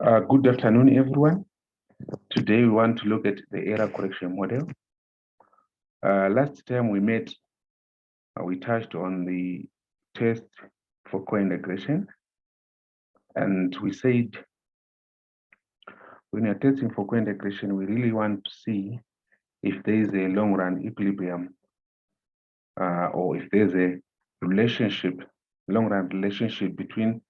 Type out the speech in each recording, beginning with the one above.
Good afternoon, everyone. Today we want to look at the error correction model. Last time we met, we touched on the test for co-integration, and we said when you're testing for co-integration, we really want to see if there is a long-run equilibrium or if there's a relationship, long-run relationship between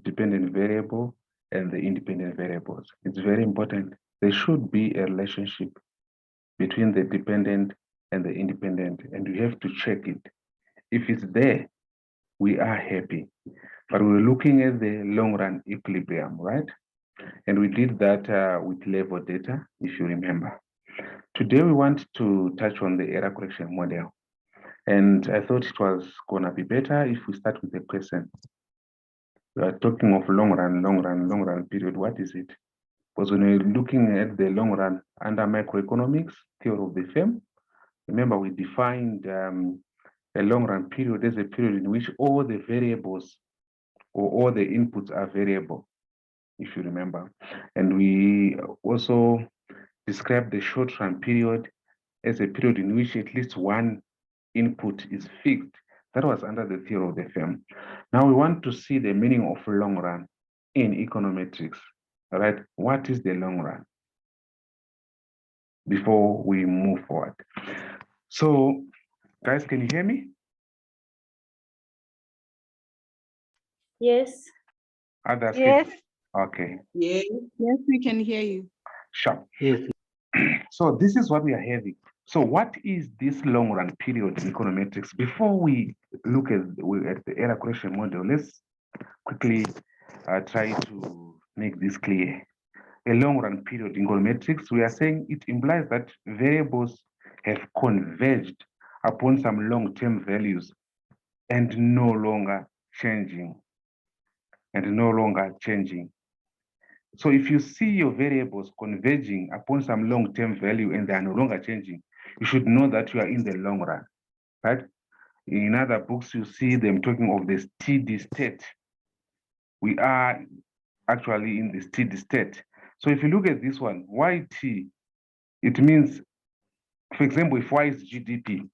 dependent variable and the independent variables. It's very important. There should be a relationship between the dependent and the independent, and we have to check it. If it's there, we are happy. But we're looking at the long-run equilibrium, right? And we did that with level data, if you remember. Today, we want to touch on the error correction model. And I thought it was gonna be better if we start with a question. We are talking of long-run period. What is it? Because when we're looking at the long run under macroeconomics, theory of the firm, remember we defined a long run period as a period in which all the variables or all the inputs are variable, if you remember. And we also described the short run period as a period in which at least one input is fixed. That was under the theory of the firm. Now we want to see the meaning of long run in econometrics. All right, what is the long run? Before we move forward. So, guys, can you hear me? Yes. Others Yes. Okay. Yes, we can hear you. Sure. Yes. So this is what we are having. So what is this long run period in econometrics? Before we look at the error correction model, let's quickly try to make this clear. A long run period in econometrics, we are saying it implies that variables have converged upon some long-term values and no longer changing. So if you see your variables converging upon some long-term value and they are no longer changing, you should know that you are in the long run, right? In other books, you see them talking of the steady state. We are actually in the steady state. So if you look at this one, YT, it means, for example, if Y is GDP,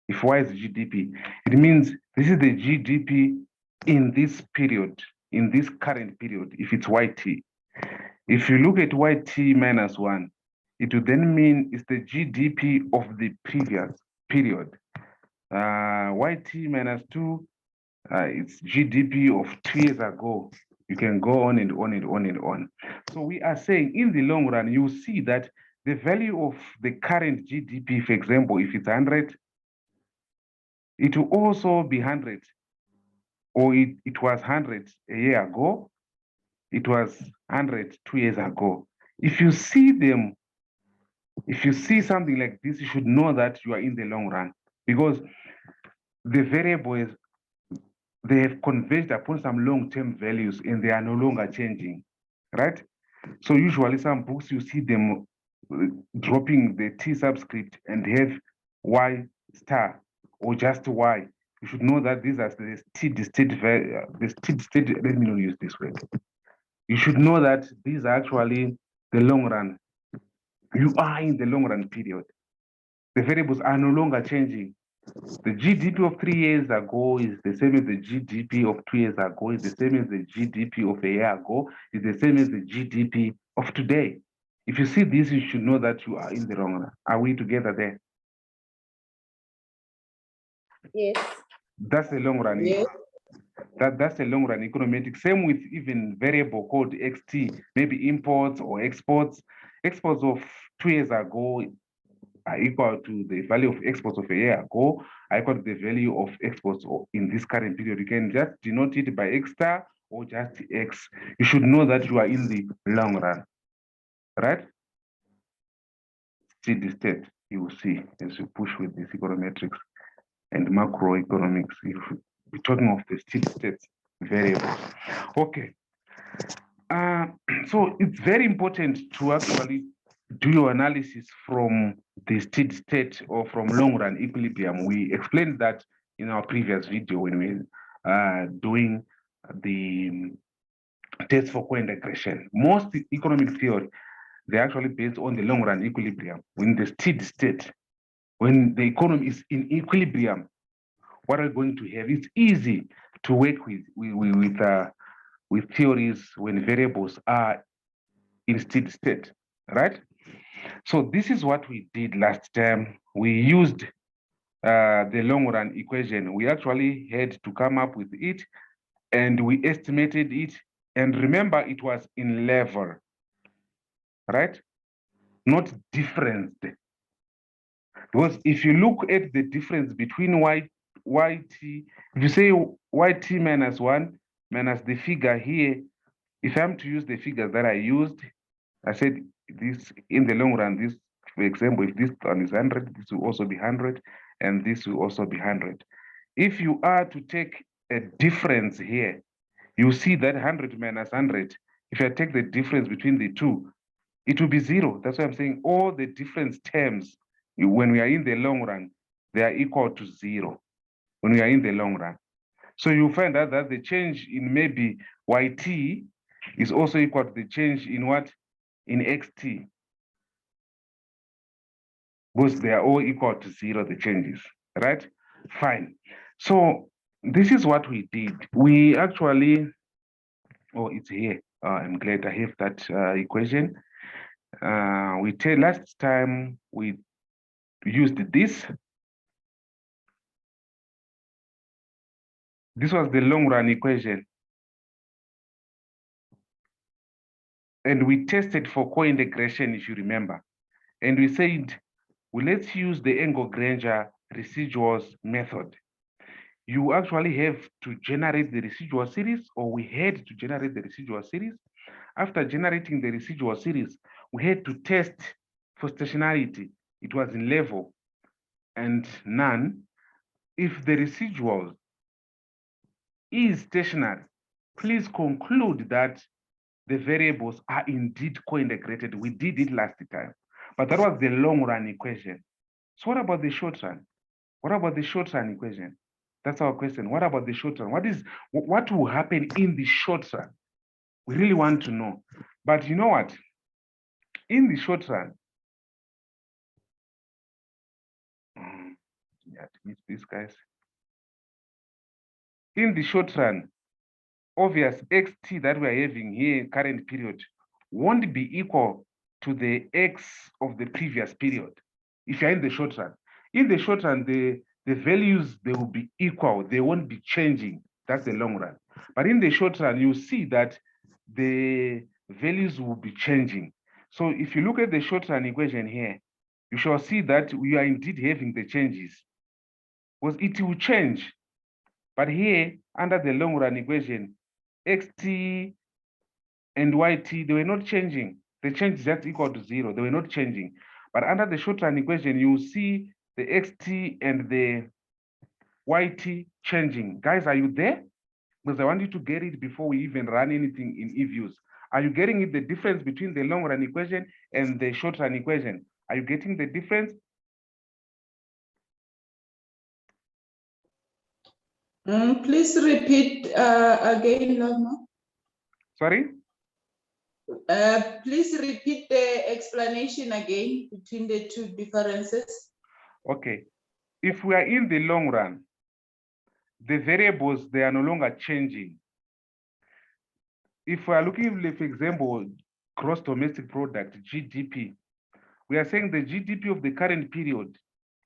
it means this is the GDP in this period, in this current period, if it's YT. If you look at YT minus 1, it would then mean it's the GDP of the previous period. YT minus 2, it's GDP of 2 years ago. You can go on and on and on and on. So we are saying in the long run, you see that the value of the current GDP, for example, if it's 100, it will also be 100, or it was 100 a year ago, it was 100 2 years ago. If you see them, if you see something like this, you should know that you are in the long run, because the variables, they have converged upon some long-term values and they are no longer changing, right? So usually some books, you see them dropping the T subscript and have Y star or just Y. You should know that these are the steady state, let me not use this word. You should know that these are actually the long run. You are in the long run period. The variables are no longer changing. The GDP of 3 years ago is the same as the GDP of 2 years ago, is the same as the GDP of a year ago, is the same as the GDP of today. If you see this, you should know that you are in the long run. Are we together there? Yes. That's a long run. Yes. That's a long run econometric. Same with even variable called XT, maybe imports or exports. Exports of 2 years ago are equal to the value of exports of a year ago, are equal to the value of exports in this current period. You can just denote it by X star or just X. You should know that you are in the long run, right? Steady state, you will see as you push with this econometrics and macroeconomics. We're talking of the steady state variables. Okay. So it's very important to actually do your analysis from the steady state or from long run equilibrium. We explained that in our previous video when we doing the test for co-integration. Most economic theory, they're actually based on the long run equilibrium. When the steady state, when the economy is in equilibrium, what are we going to have? It's easy to work with theories when variables are in steady state, right? So this is what we did last time. We used the long run equation. We actually had to come up with it and we estimated it. And remember, it was in level, right? Not difference. Because if you look at the difference between yt, if you say yt minus 1 minus the figure here, if I'm to use the figures that I used, I said this in the long run, this, for example, if this one is 100, this will also be 100, and this will also be 100. If you are to take a difference here, you see that 100 minus 100, if I take the difference between the two, it will be 0. That's why I'm saying all the difference terms, when we are in the long run, they are equal to 0 when we are in the long run. So you find out that the change in maybe yt is also equal to the change in what? In xt. Because they are all equal to 0, the changes, right? Fine. So this is what we did. We actually, oh, it's here. I'm glad I have that equation. Last time we used this. This was the long run equation. And we tested for co-integration, if you remember. And we said, well, let's use the Engle-Granger residuals method. You actually have to generate the residual series, or we had to generate the residual series. After generating the residual series, we had to test for stationarity. It was in level and none. If the residual is stationary, please conclude that the variables are indeed co-integrated. We did it last time, but that was the long run equation. So what about the short run? What about the short run equation? That's our question. What about the short run? What will happen in the short run? We really want to know. But you know what? In the short run, yeah, to meet these guys. In the short run, obvious xt that we are having here in current period won't be equal to the x of the previous period if you're in the short run. In the short run, the values, they will be equal, they won't be changing. That's the long run. But in the short run, you see that the values will be changing. So if you look at the short run equation here, you shall see that we are indeed having the changes, because it will change. But here, under the long run equation, xt and yt, they were not changing. The change is just equal to 0. They were not changing. But under the short run equation, you see the xt and the yt changing. Guys, are you there? Because I want you to get it before we even run anything in eViews. Are you getting it, the difference between the long run equation and the short run equation? Are you getting the difference? Please repeat again, Lorna. Sorry? Please repeat the explanation again between the two differences. Okay. If we are in the long run, the variables, they are no longer changing. If we are looking at, for example, gross domestic product, GDP, we are saying the GDP of the current period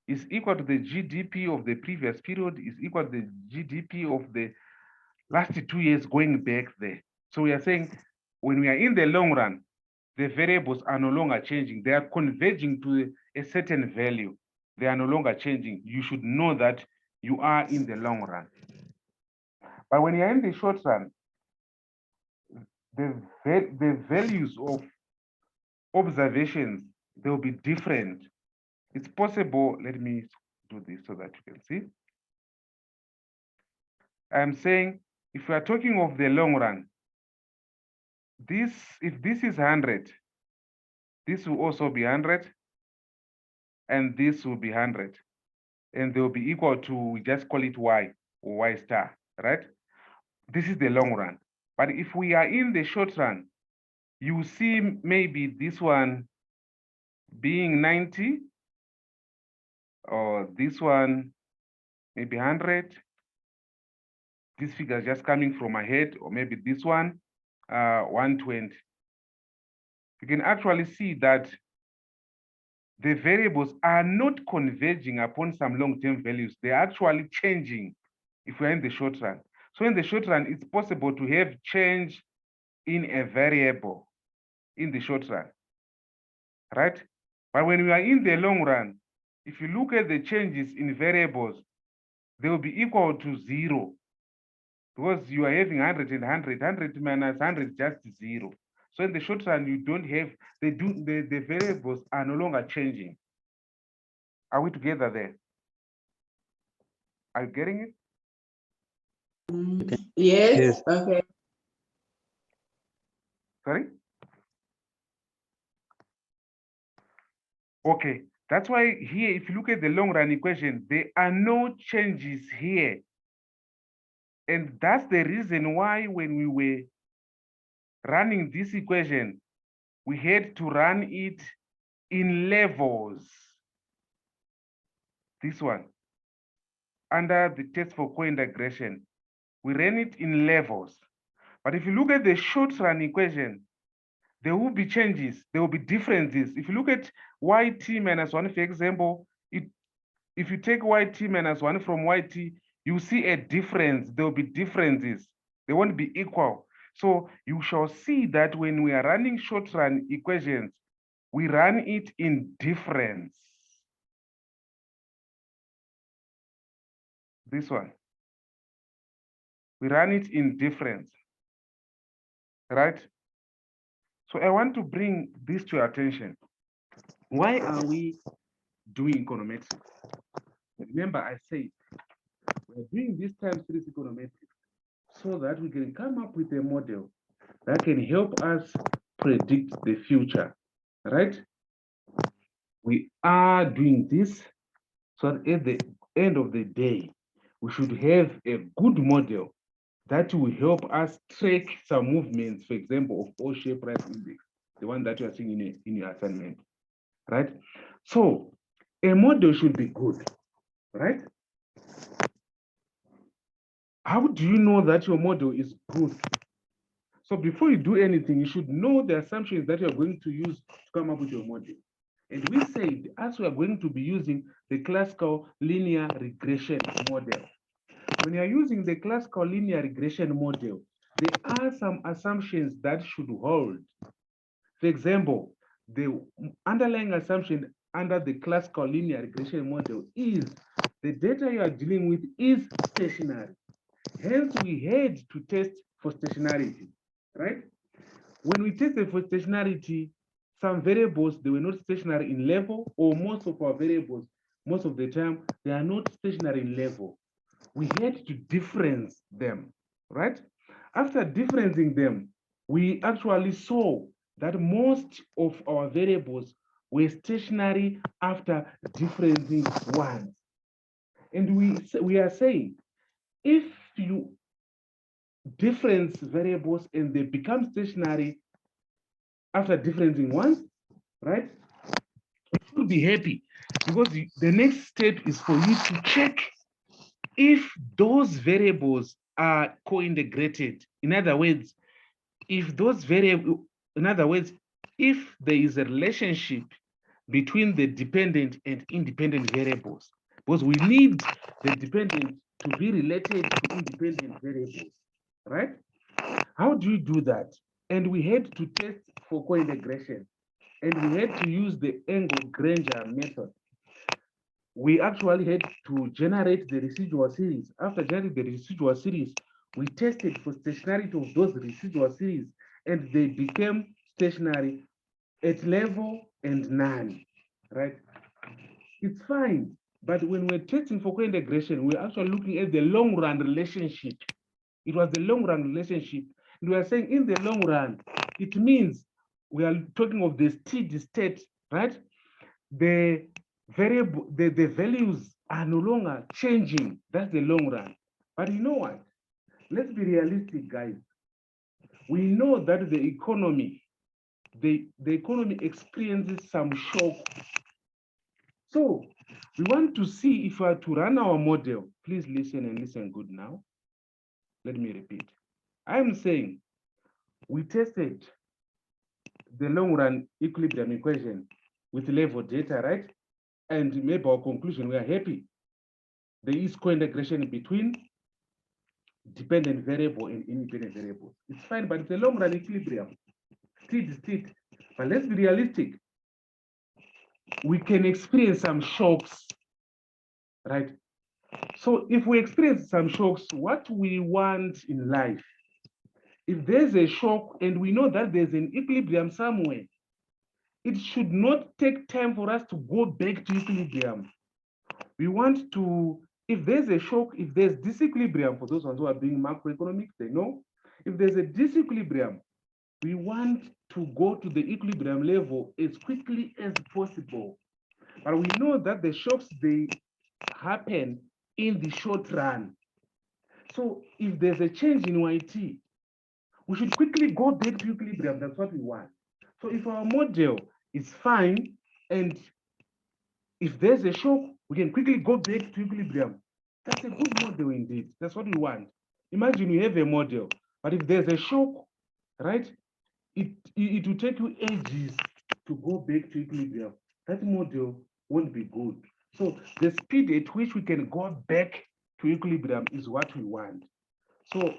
is equal to the GDP of the previous period, is equal to the GDP of the last 2 years going back there. So we are saying when we are in the long run, the variables are no longer changing. They are converging to a certain value. They are no longer changing. You should know that you are in the long run. But when you're in the short run, the values of observations, they will be different. It's possible, let me do this so that you can see. I'm saying if we are talking of the long run, if this is 100, this will also be 100, and this will be 100. And they will be equal to, we just call it y, or y star, right? This is the long run. But if we are in the short run, you see maybe this one being 90, or this one maybe 100. This figure is just coming from my head, or maybe this one 120. You can actually see that the variables are not converging upon some long-term values. They're actually changing if we're in the short run. So in the short run, it's possible to have change in a variable in the short run, right? But when we are in the long run, if you look at the changes in variables, they will be equal to 0, because you are having 100 and 100, 100 minus 100 is just 0. So in the short run, you don't have, the variables are no longer changing. Are we together there? Are you getting it? Yes, Yes. okay. Sorry? Okay, that's why here, if you look at the long run equation, there are no changes here. And that's the reason why when we were running this equation, we had to run it in levels. This one, under the test for co-integration, we ran it in levels. But if you look at the short run equation, there will be changes, there will be differences. If you look at yt minus 1, for example, if you take yt minus 1 from yt, you see a difference. There will be differences. They won't be equal. So you shall see that when we are running short run equations, we run it in difference. This one. We run it in difference, right? So I want to bring this to your attention. Why are we doing econometrics? Remember, I said we're doing this time series econometrics so that we can come up with a model that can help us predict the future, right? We are doing this so that at the end of the day, we should have a good model that will help us track some movements, for example, of all share price index, the one that you are seeing in your assignment, right? So a model should be good, right? How do you know that your model is good? So before you do anything, you should know the assumptions that you're going to use to come up with your model. And we said, as we are going to be using the classical linear regression model, when you're using the classical linear regression model, there are some assumptions that should hold. For example, the underlying assumption under the classical linear regression model is the data you are dealing with is stationary. Hence, we had to test for stationarity, right? When we tested for stationarity, some variables, they were not stationary in level, or most of our variables, most of the time, they are not stationary in level. We had to difference them, right? After differencing them, we actually saw that most of our variables were stationary after differencing ones. And we are saying, if you difference variables and they become stationary after differencing ones, right? You should be happy, because the next step is for you to check if those variables are co-integrated. In other words, if those variables, in other words, if there is a relationship between the dependent and independent variables, because we need the dependent to be related to independent variables, right? How do you do that? And we had to test for co-integration, and we had to use the Engel-Granger method. We actually had to generate the residual series. After generating the residual series, we tested for stationarity of those residual series, and they became stationary at level and none, right? It's fine, but when we're testing for co-integration, we're actually looking at the long run relationship. It was the long run relationship. And we are saying in the long run, it means we are talking of the steady state, right? The variable, the values are no longer changing. That's the long run. But you know what? Let's be realistic, guys. we know that the economy experiences some shock. So we want to see if we are to run our model. Please listen and listen good now. Let me repeat. I am saying we tested the long run equilibrium equation with level data, right? And maybe our conclusion, we are happy. There is co-integration between dependent variable and independent variables. It's fine, but it's a long run equilibrium. State. But let's be realistic. We can experience some shocks, right? So if we experience some shocks, what we want in life, if there's a shock and we know that there's an equilibrium somewhere, it should not take time for us to go back to equilibrium. We want to, if there's a shock, if there's disequilibrium, for those ones who are doing macroeconomics, they know, if there's a disequilibrium, we want to go to the equilibrium level as quickly as possible. But we know that the shocks, they happen in the short run. So if there's a change in YT, we should quickly go back to equilibrium. That's what we want. So if our model is fine, and if there's a shock, we can quickly go back to equilibrium. That's a good model indeed. That's what we want. Imagine you have a model, but if there's a shock, right, it will take you ages to go back to equilibrium. That model won't be good. So the speed at which we can go back to equilibrium is what we want. So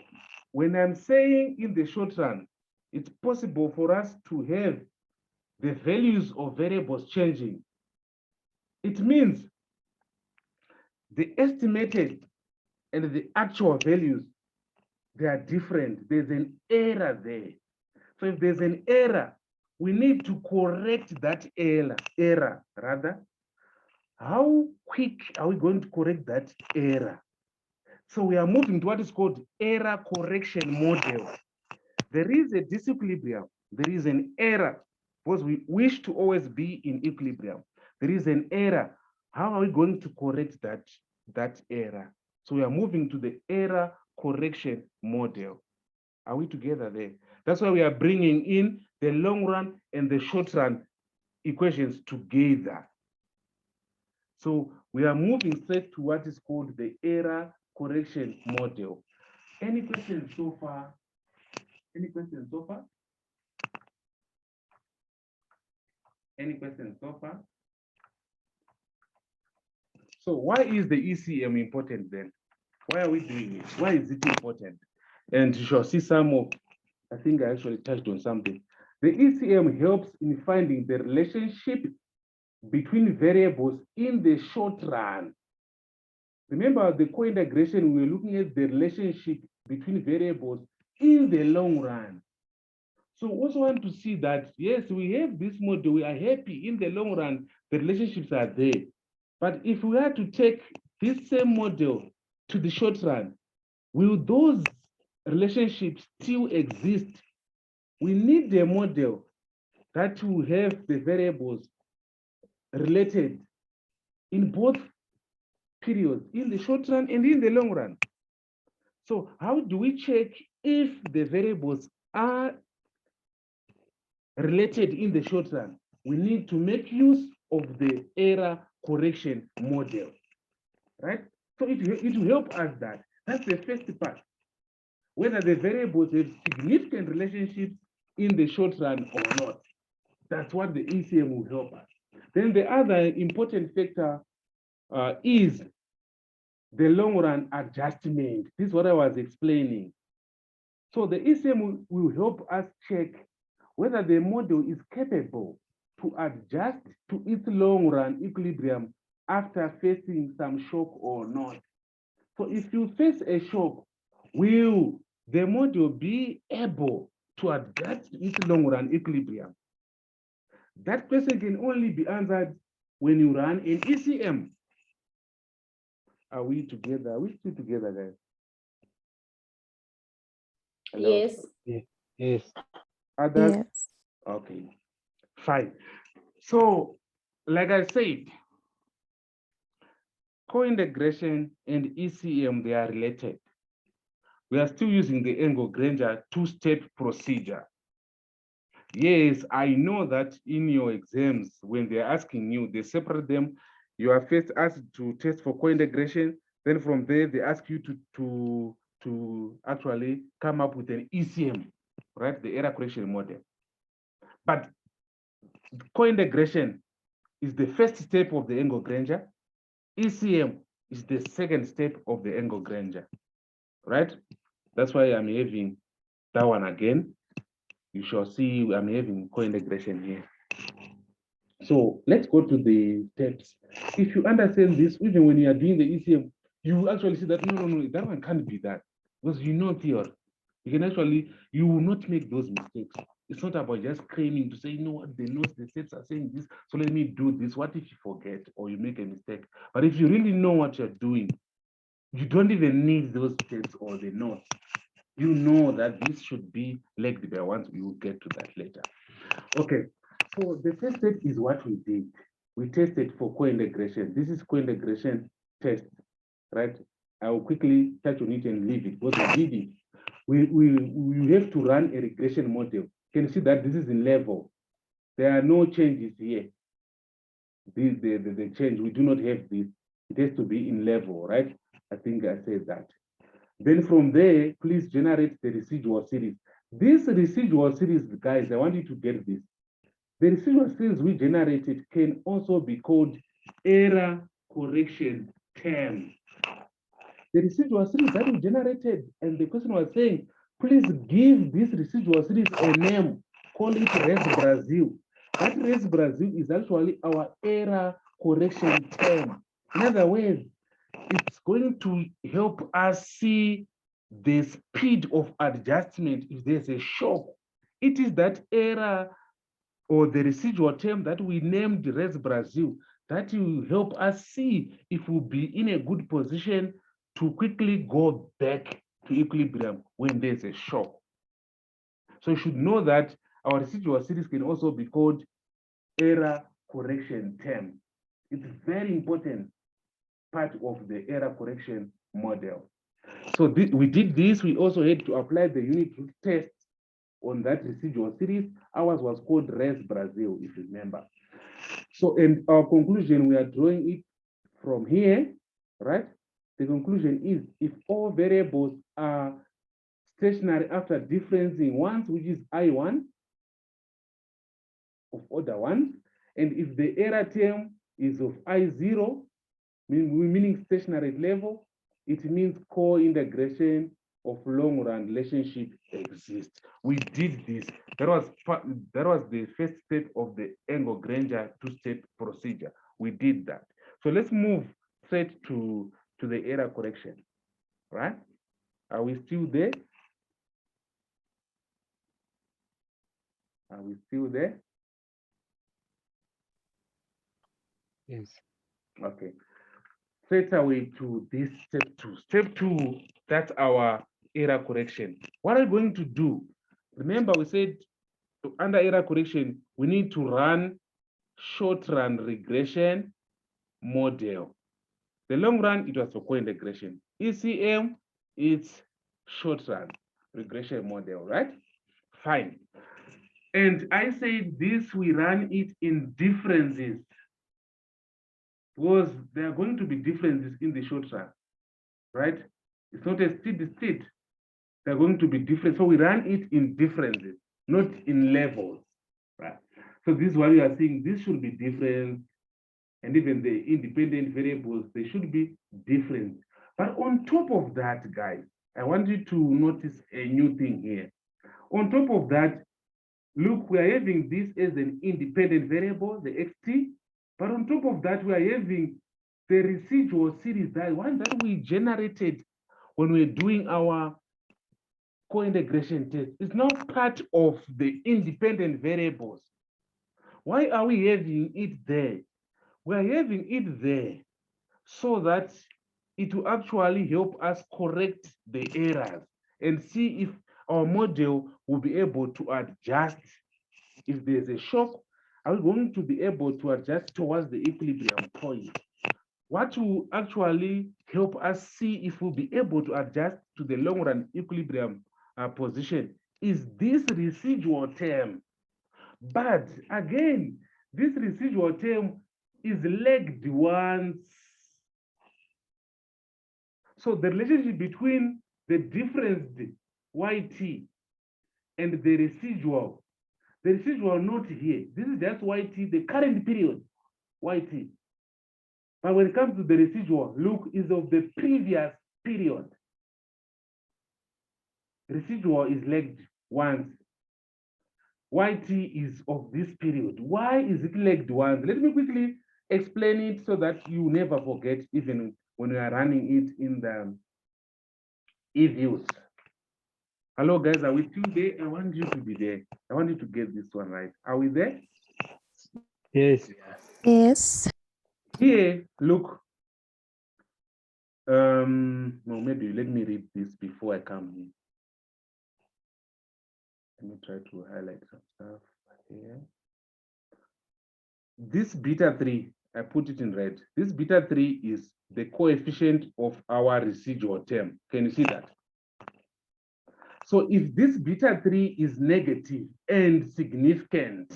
when I'm saying in the short run, it's possible for us to have the values of variables changing. It means the estimated and the actual values, they are different. There's an error there. So if there's an error, we need to correct that error rather. How quick are we going to correct that error? So we are moving to what is called error correction model. There is a disequilibrium. There is an error because we wish to always be in equilibrium. There is an error. How are we going to correct that error? So we are moving to the error correction model. Are we together there? That's why we are bringing in the long run and the short run equations together. So we are moving straight to what is called the error correction model. Any questions so far? Any questions so far? Any questions so far? So why is the ECM important then? Why are we doing it? Why is it important? And you shall see some of, I think I actually touched on something. The ECM helps in finding the relationship between variables in the short run. Remember the co-integration, we were looking at the relationship between variables in the long run. So we also want to see that, yes, we have this model, we are happy in the long run, the relationships are there. But if we are to take this same model to the short run, will those relationships still exist? We need a model that will have the variables related in both periods, in the short run and in the long run. So how do we check if the variables are related in the short run? We need to make use of the error correction model, right? So it will help us that. That's the first part. Whether the variables have significant relationships in the short run or not. That's what the ECM will help us. Then the other important factor is the long run adjustment. This is what I was explaining. So the ECM will help us check whether the model is capable to adjust to its long run equilibrium after facing some shock or not. So if you face a shock, will the model be able to adjust to its long run equilibrium? That question can only be answered when you run an ECM. Are we together? Are we still together, guys? Hello? Yes. Yes. Others? Yes. Okay, fine. So, like I said, co-integration and ECM, they are related. we are still using the Engle-Granger two-step procedure. Yes, I know that in your exams, when they're asking you, they separate them. You are first asked to test for co-integration. Then from there, they ask you to actually come up with an ECM, right? The error correction model. But co-integration is the first step of the Engle-Granger. ECM is the second step of the Engle-Granger, right? That's why I'm having that one again. You shall see I'm having co-integration here. So let's go to the steps. If you understand this, even when you are doing the ECM, you will actually see that no, that one can't be that. Because you know theory. You can actually, you will not make those mistakes. It's not about just claiming to say, you know what, the notes, the steps are saying this, so let me do this. What if you forget or you make a mistake? But if you really know what you're doing, you don't even need those steps or the notes. You know that this should be legged by once. We will get to that later. Okay, so the first step is what we did. We tested for co-integration. This is co-integration test, right? I will quickly touch on it and leave it. What we did it. We have to run a regression model. You can see that this is in level. There are no changes here. The change, we do not have this. It has to be in level, right? I think I said that. Then from there, please generate the residual series. This residual series, guys, I want you to get this. The residual series we generated can also be called error correction term. The residual series that we generated, and the question was saying, please give this residual series a name, call it Res Brazil. That Res Brazil is actually our error correction term. In other words, it's going to help us see the speed of adjustment if there's a shock. It is that error or the residual term that we named Res Brazil that will help us see if we'll be in a good position to quickly go back to equilibrium when there's a shock. So you should know that our residual series can also be called error correction term. It's very important part of the error correction model. So we did this. We also had to apply the unit root test on that residual series. Ours was called Res Brazil, if you remember. So in our conclusion, we are drawing it from here, right? The conclusion is if all variables are stationary after differencing once, which is I1 of order 1, and if the error term is of I0, meaning stationary level, it means co-integration of long-run relationship exists. We did this. That was the first step of the Engle-Granger two-step procedure. We did that. So let's move straight to the error correction, right? Are we still there? Are we still there? Yes. Okay. Straight away to this step 2. Step 2, that's our error correction. What are we going to do? Remember, we said under error correction, we need to run short run regression model. The long run, it was for co-integration. ECM, it's short run regression model, right? Fine. And I said this, we run it in differences because there are going to be differences in the short run, right? It's not a steady state. They're going to be different. So we run it in differences, not in levels, right? So this is why we are saying this should be different. And even the independent variables, they should be different. But on top of that, guys, I want you to notice a new thing here. On top of that, look, we are having this as an independent variable, the xt. But on top of that, we are having the residual series, that one that we generated when we're doing our co-integration test. It's now part of the independent variables. Why are we having it there? We are having it there so that it will actually help us correct the errors and see if our model will be able to adjust. If there's a shock, are we going to be able to adjust towards the equilibrium point? what will actually help us see if we'll be able to adjust to the long run equilibrium position is this residual term. But again, this residual term is lagged once. So the relationship between the difference YT and the residual not here. This is just YT, the current period, YT. But when it comes to the residual, look, is of the previous period. Residual is lagged once. YT is of this period. Why is it lagged once? Let me quickly explain it so that you never forget, even when you are running it in the e-views. Hello, guys, are we still there? I want you to be there. I want you to get this one right. Are we there? Yes. Yes. Here, look. No, maybe let me read this before I come here. Let me try to highlight some stuff here. This beta 3, I put it in red. This beta 3 is the coefficient of our residual term. Can you see that? So if this beta 3 is negative and significant,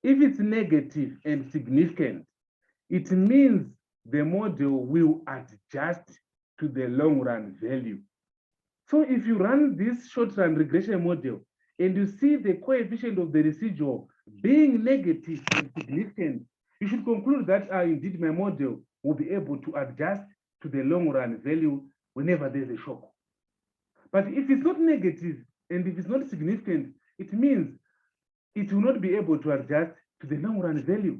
if it's negative and significant, it means the model will adjust to the long run value. So if you run this short run regression model and you see the coefficient of the residual being negative and significant, you should conclude that indeed my model will be able to adjust to the long run value whenever there's a shock. But if it's not negative and if it's not significant, it means it will not be able to adjust to the long run value.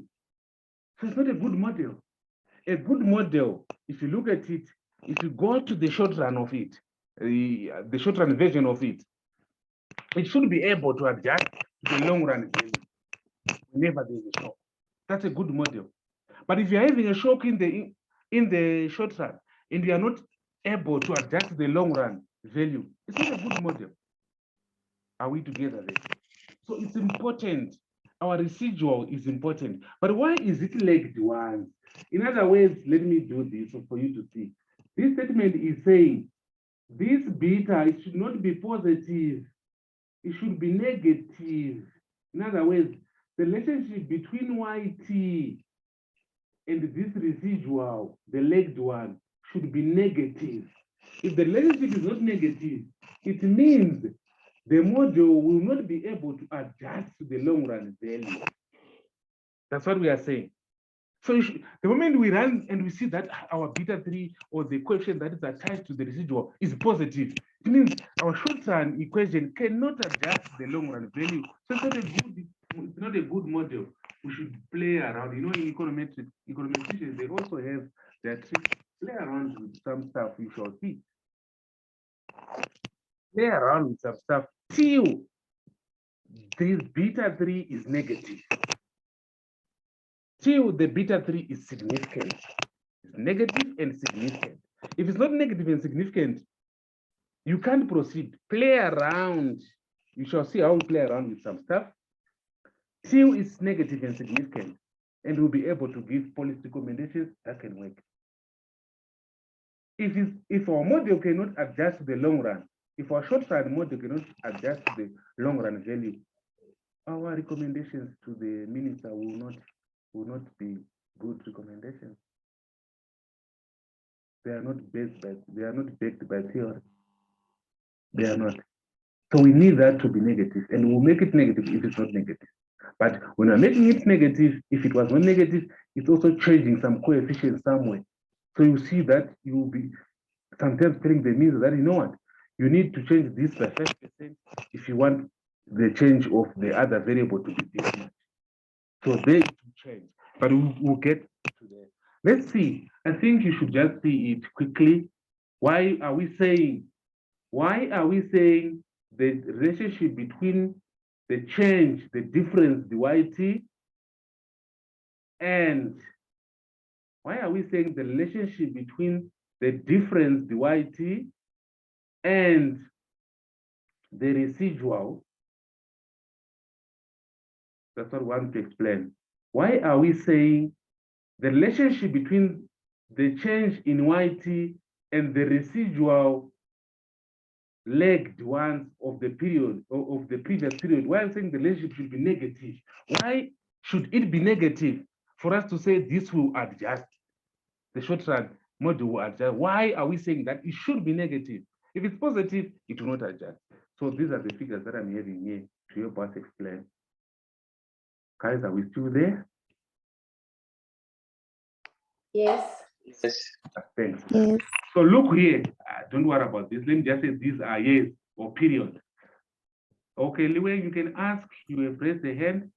So it's not a good model. A good model, if you look at it, if you go to the short run of it, the short run version of it, it should be able to adjust to the long run value whenever there's a shock. That's a good model. But if you're having a shock in the short run and you are not able to adjust to the long run value, it's not a good model. Are we together there? So it's important. Our residual is important. But why is it lagged once? In other words, let me do this for you to see. This statement is saying this beta, it should not be positive. It should be negative. In other words, the relationship between YT and this residual, the lagged one, should be negative. If the relationship is not negative, it means the model will not be able to adjust to the long run value. That's what we are saying. So the moment we run and we see that our beta 3 or the coefficient that is attached to the residual is positive, it means our short run equation cannot adjust the long run value. So it's not a good model. We should play around. You know, in econometricians, they also have their tricks. Play around with some stuff, you shall see. Play around with some stuff till this beta 3 is negative. Till the beta 3 is significant. It's negative and significant. If it's not negative and significant, you can't proceed. Play around. You shall see how we play around with some stuff. Till it's negative and significant, and we'll be able to give policy recommendations that can work. If our model cannot adjust to the long run, if our short run model cannot adjust to the long run value, our recommendations to the minister will not be good recommendations. They are not backed by theory. They are not. So we need that to be negative, and we'll make it negative if it's not negative. But when we're making it negative, if it was not negative, it's also changing some coefficient somewhere. So you see that you will be sometimes telling the means that, you know what, you need to change this by 5% if you want the change of the other variable to be this much. So they change, but we'll get to that. Let's see. I think you should just see it quickly. Why are we saying the relationship between the change, the difference, the YT, and why are we saying the relationship between the difference, the YT, and the residual? That's what we want to explain. Why are we saying the relationship between the change in YT and the residual lagged ones of the period of the previous period. Why I'm saying the relationship should be negative. Why should it be negative for us to say this will adjust? The short run model will adjust. Why are we saying that it should be negative? If it's positive, it will not adjust. So these are the figures that I'm having here to help us explain. Guys, are we still there? Yes. Thanks. Yes. So look here, don't worry about this. Let me just say these are years or period. Okay, Liwei, you can ask, you have raised the hand.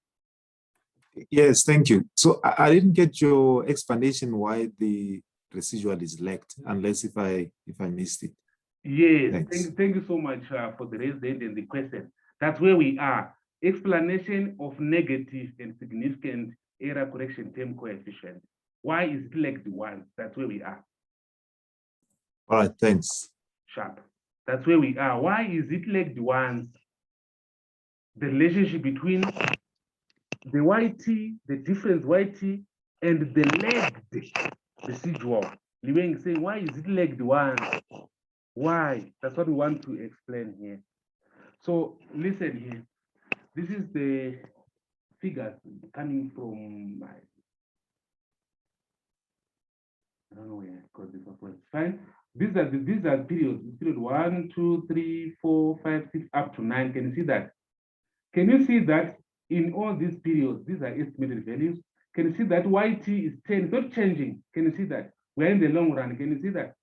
Yes, thank you. So I didn't get your explanation why the residual is lagged, unless if I missed it. Yes, Thanks. thank you so much for the raised hand and the question. That's where we are. Explanation of negative and significant error correction term coefficient. Why is it lagged one? That's where we are. All right, thanks. Sharp. That's where we are. Why is it lagged ones? The relationship between the YT, the difference YT, and the lagged residual. Liweng saying, why is it lagged one? Why? That's what we want to explain here. So listen here. This is the figures coming from my, I don't know where because this was fine. These are periods. Period 1, 2, 3, 4, 5, 6, up to 9. Can you see that? Can you see that in all these periods, these are estimated values? Can you see that YT is 10, it's not changing? Can you see that? We're in the long run. Can you see that?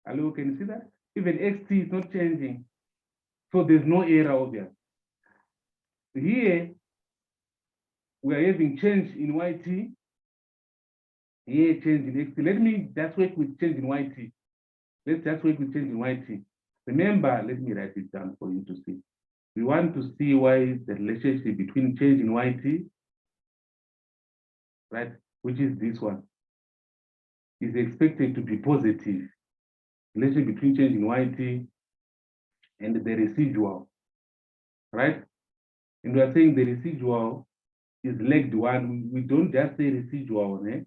Hello, can you see that? Even XT is not changing. So there's no error obvious. Here, we are having change in YT. Here, change in XT. Let me just work with change in YT. Let's just work with change in YT. Remember, let me write it down for you to see. We want to see why the relationship between change in YT, right, which is this one, is expected to be positive. Relationship between change in YT and the residual, right? And we are saying the residual is lagged one. We don't just say residual, eh?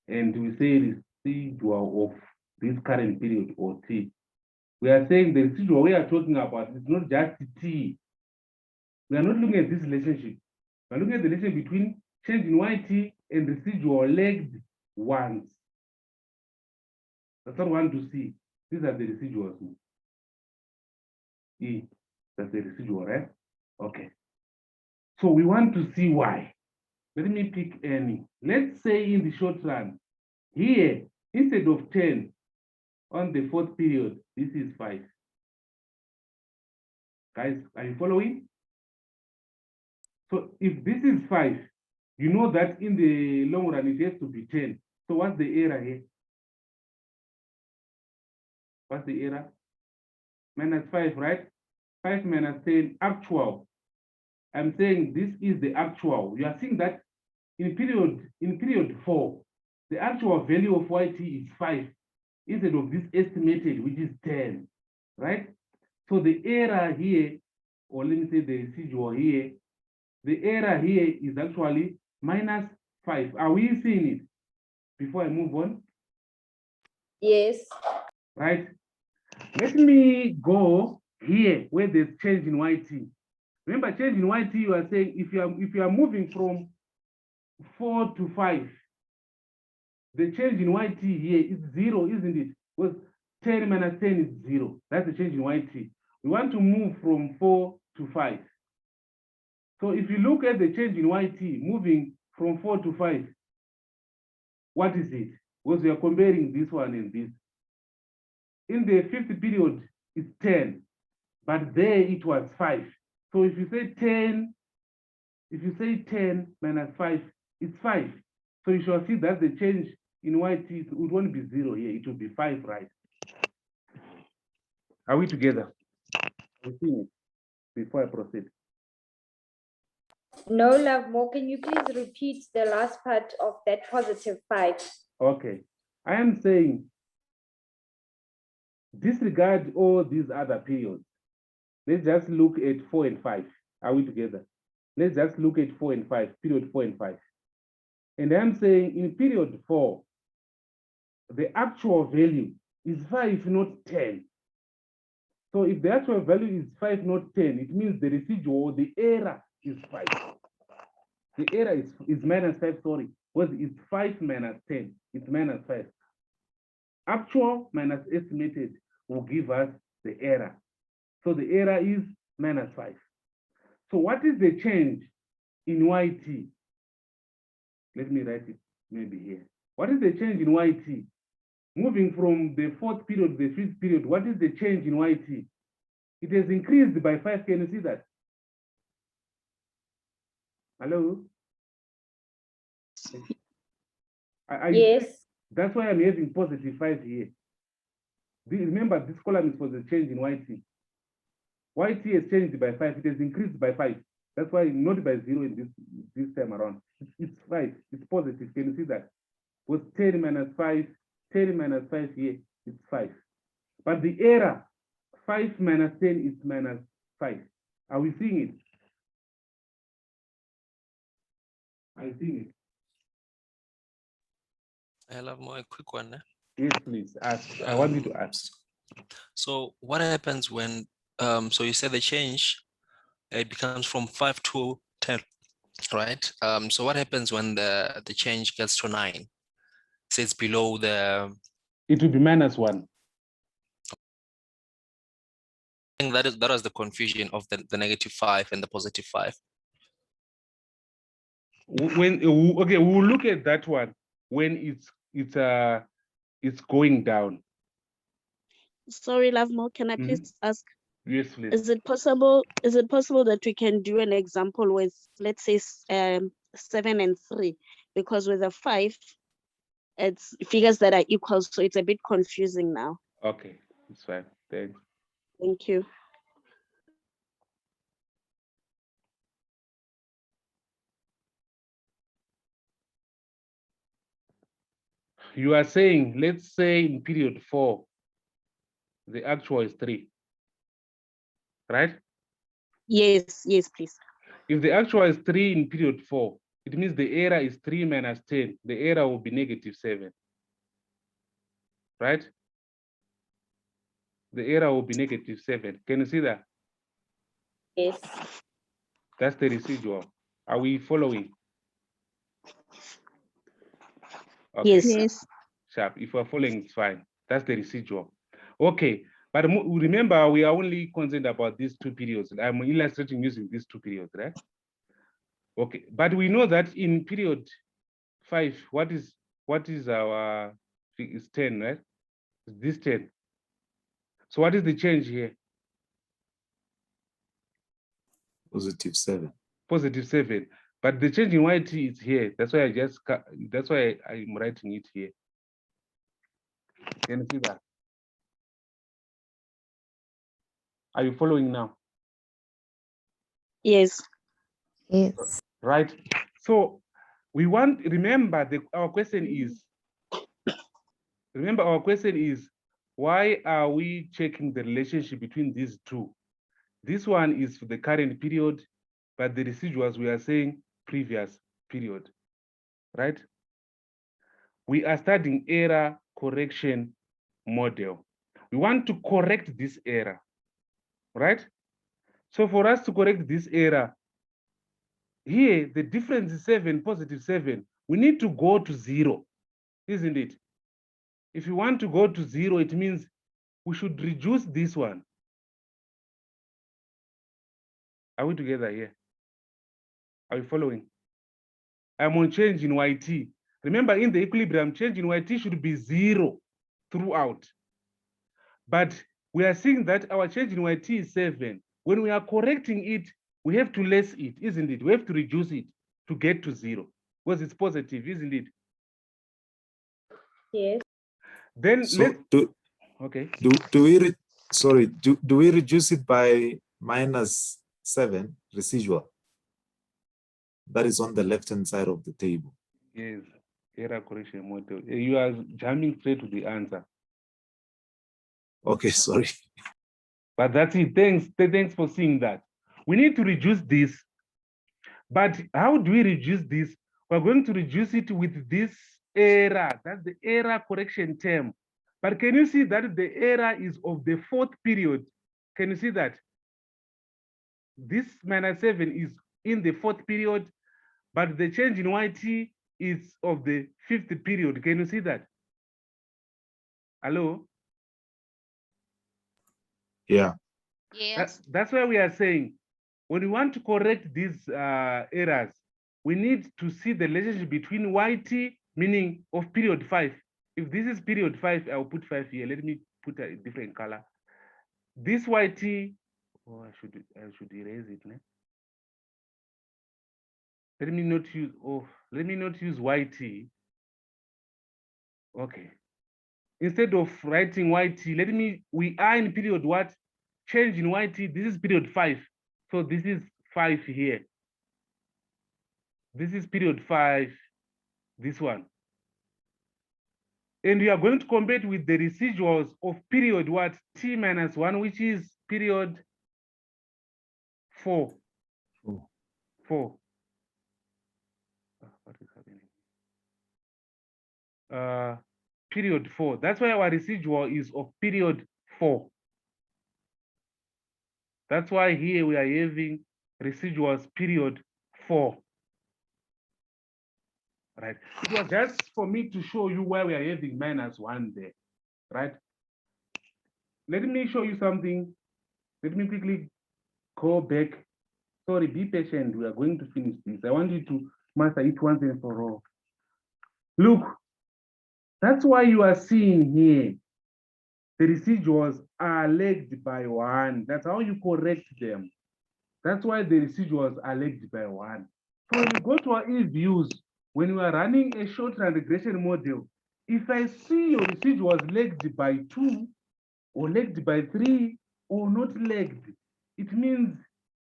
And we say residual of this current period or T. We are saying the residual we are talking about is not just T. We are not looking at this relationship. We are looking at the relationship between change in YT and residual lagged ones. That's what we want to see. These are the residuals. E, that's the residual, right? Okay. So we want to see why. Let me pick any. Let's say in the short run, here, instead of 10 on the fourth period, this is 5. Guys, are you following? So if this is 5, you know that in the long run, it has to be 10. So what's the error here? What's the error? Minus 5, right? 5 minus 10, actual. I'm saying this is the actual. You are seeing that in period 4, the actual value of YT is 5 instead of this estimated, which is 10, right? So the error here, or let me say the residual here, the error here is actually minus 5. Are we seeing it before I move on? Yes. Right. Let me go here where there's change in YT. Remember, change in YT, you are saying if you are moving from 4 to 5, the change in YT here is 0, isn't it? Because 10 minus 10 is 0. That's the change in YT. We want to move from 4 to 5. So if you look at the change in YT moving from 4 to 5, what is it? Because we are comparing this one and this. In the fifth period, it's 10, but there it was 5. So if you say 10, minus 5, it's 5. So you shall see that the change in YT would won't be 0 here, it will be 5, right? Are we together? We'll see it before I proceed. No, love, more. Can you please repeat the last part of that positive 5? Okay. I am saying disregard all these other periods. Let's just look at 4 and 5. Are we together? Let's just look at 4 and 5, period 4 and 5. And I'm saying in period 4, the actual value is 5, not 10. So if the actual value is 5, not 10, it means the residual, the error is 5. The error is minus 5, sorry, because it's 5 minus 10, it's minus 5. Actual minus estimated will give us the error. So the error is minus 5. So what is the change in YT? Let me write it maybe here. What is the change in YT? Moving from the 4th period to the 5th period, what is the change in YT? It has increased by 5. Can you see that? Hello? Yes. That's why I'm having positive 5 here. Remember, this column is for the change in YT. YT has changed by 5. It has increased by 5. That's why not by 0 in this time around. It's 5. It's positive. Can you see that? Was 10 minus 5. 10 minus 5 here. It's 5. But the error, 5 minus 10 is minus 5. Are we seeing it? Are you seeing it? I'll have more a quick one. Yes, please. Ask. I want you to ask. So what happens when so you said the change it becomes from 5 to 10, right? So what happens when the change gets to 9? So it's below the. It will be minus 1. I think that was the confusion of the -5 and the +5. When okay, we'll look at that one when it's going down. Sorry, Lovemo, can I please ask? Yes, please. Is it possible that we can do an example with, let's say, 7 and 3? Because with a 5, it's figures that are equal, so it's a bit confusing now. Okay, it's fine. Thanks. Thank you. You are saying, let's say in period 4, the actual is 3, right? Yes, please. If the actual is 3 in period 4, it means the error is 3 minus 10. The error will be -7, right? The error will be -7. Can you see that? Yes. That's the residual. Are we following? Okay. Yes. Sharp. If we're following, it's fine. That's the residual. Okay. But remember, we are only concerned about these 2 periods. I'm illustrating using these 2 periods, right? Okay. But we know that in period 5, what is our, is 10, right? This 10. So what is the change here? +7. +7. But the change in YT is here. That's why I'm writing it here. Can you see that? Are you following now? Yes. Yes. Right. So we want, remember our question is, why are we checking the relationship between these 2? This one is for the current period, but the residuals we are saying previous period, right? We are studying error correction model. We want to correct this error, right? So for us to correct this error, here the difference is 7, +7. We need to go to 0, isn't it? If you want to go to 0, it means we should reduce this one. Are we together here? Are you following? I'm on change in YT. Remember, in the equilibrium, change in YT should be 0 throughout. But we are seeing that our change in YT is 7. When we are correcting it, we have to less it, isn't it? We have to reduce it to get to 0, because it's positive, isn't it? Yes. Then So let's, okay. Do we reduce it by -7 residual? That is on the left-hand side of the table. Yes, error correction model. You are jumping straight to the answer. Okay, sorry. But that's it. Thanks for seeing that. We need to reduce this. But how do we reduce this? we're going to reduce it with this error. That's the error correction term. But can you see that the error is of the 4th period? Can you see that? This -7 is in the 4th period, but the change in YT is of the 5th period. Can you see that? Hello? Yeah. Yes. That's why we are saying, when we want to correct these errors, we need to see the relationship between YT, meaning of period 5. If this is period 5, I'll put 5 here. Let me put a different color. This YT, oh, I should erase it. Ne? Let me not use YT. Okay. Instead of writing YT, we are in period what? Change in YT, this is period 5. So this is 5 here. This is period 5, this one. And we are going to compare it with the residuals of period what? T-1, which is period 4. 4. What is happening? Period 4. That's why our residual is of period 4. That's why here we are having residuals period 4. Right. It was just for me to show you why we are having -1 there. Right. Let me show you something. Let me quickly go back. Sorry, be patient. We are going to finish this. I want you to master it once and for all. Look, that's why you are seeing here the residuals are lagged by 1. That's how you correct them. That's why the residuals are lagged by 1. So when you go to our e-views, when we are running a short-run regression model, if I see your residuals lagged by 2 or lagged by 3 or not lagged, it means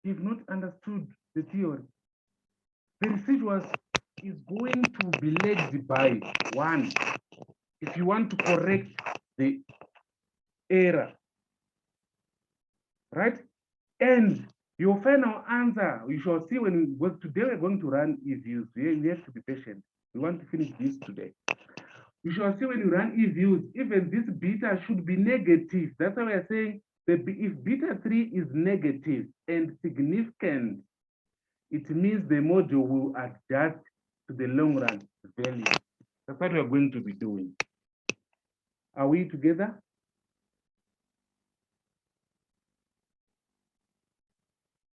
you've not understood the theory. The residuals is going to be lagged by 1 if you want to correct the error, right? And your final answer, we shall see when we go today, we're going to run e-views. We have to be patient. We want to finish this today. We shall see when you run e-views, even this beta should be negative. That's why we're saying that if beta 3 is negative and significant, it means the module will adjust to the long run value. That's what we're going to be doing. Are we together?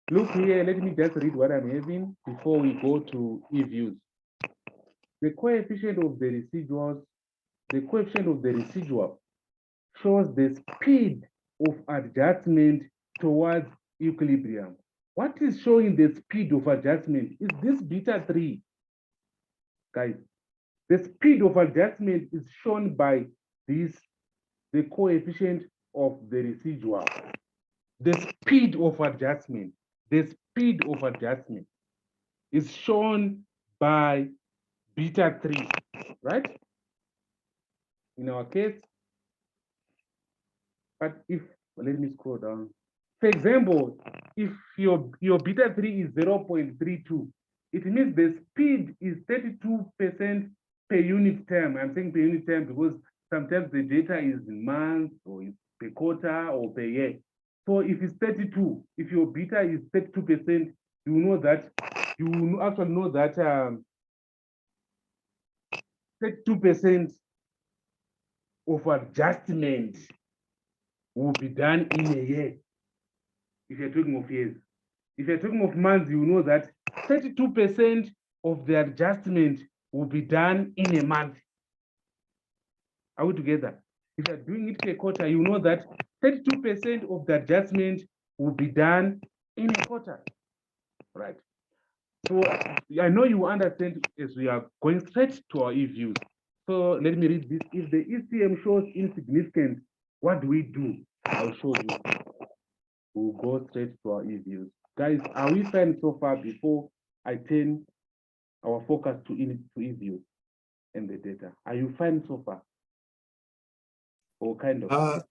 Look here, let me just read what I'm having before we go to e-views. The coefficient of the residual shows the speed of adjustment towards equilibrium. What is showing the speed of adjustment is this beta 3, guys. The speed of adjustment is shown by this, the coefficient of the residual. The speed of adjustment is shown by beta 3, right? In our case, but if, let me scroll down. For example, if your beta 3 is 0.32, it means the speed is 32% per unit term. I'm saying per unit term because sometimes the data is in months or per quarter or per year. So if it's 32, if your beta is 32%, you know that, you will actually know that 32% of adjustment will be done in a year. If you're talking of years. If you're talking of months, you know that 32% of the adjustment will be done in a month. Are we together? If you're doing it per quarter, you know that 32% of the adjustment will be done in a quarter, right? So I know you understand as we are going straight to our e-views. So let me read this. If the ECM shows insignificant, what do we do? I'll show you. We'll go straight to our e-views. Guys, are we fine so far before I turn our focus to e-views and the data? Are you fine so far? Or kind of?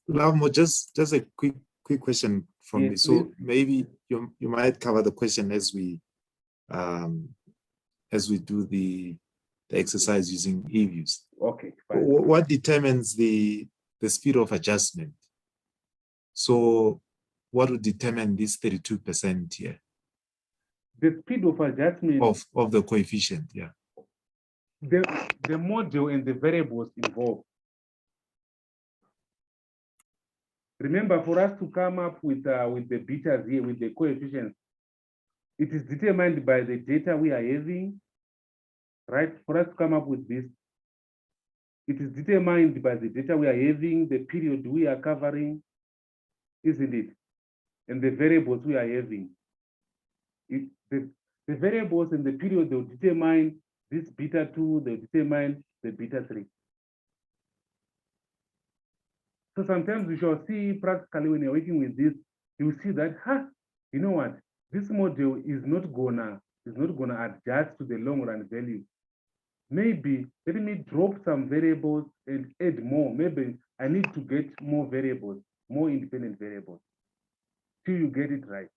Lavmo, just a quick question from me. Yes, So please. maybe you might cover the question as we as we do the exercise using eViews. Okay, fine. What determines the speed of adjustment? So what would determine this 32% here The speed of adjustment of the coefficient? Yeah. the module and the variables involved. Remember, for us to come up with the betas here, with the coefficients, it is determined by the data we are having, right? For us to come up with this, it is determined by the data we are having, the period we are covering, isn't it? And the variables we are having. The variables and the period, they'll determine this beta 2, they'll determine the beta 3. So sometimes we shall see practically when you're working with this, you see that, you know what? This model is not gonna adjust to the long run value. Maybe let me drop some variables and add more. Maybe I need to get more variables, more independent variables, till you get it right.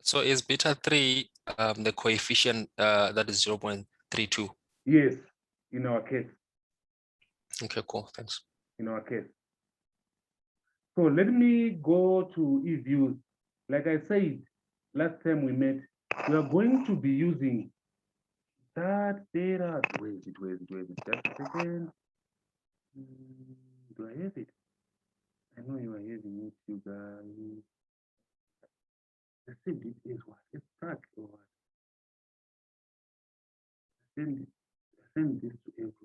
So is beta 3 the coefficient that is 0.32? Yes, in our case. Okay, cool. Thanks. In our case. So let me go to eViews. Like I said, last time we met, we are going to be using that data. Where is it? Just a second. Do I have it? I know you are having it, you guys. I think it is what? It's track or what? Send this to everyone.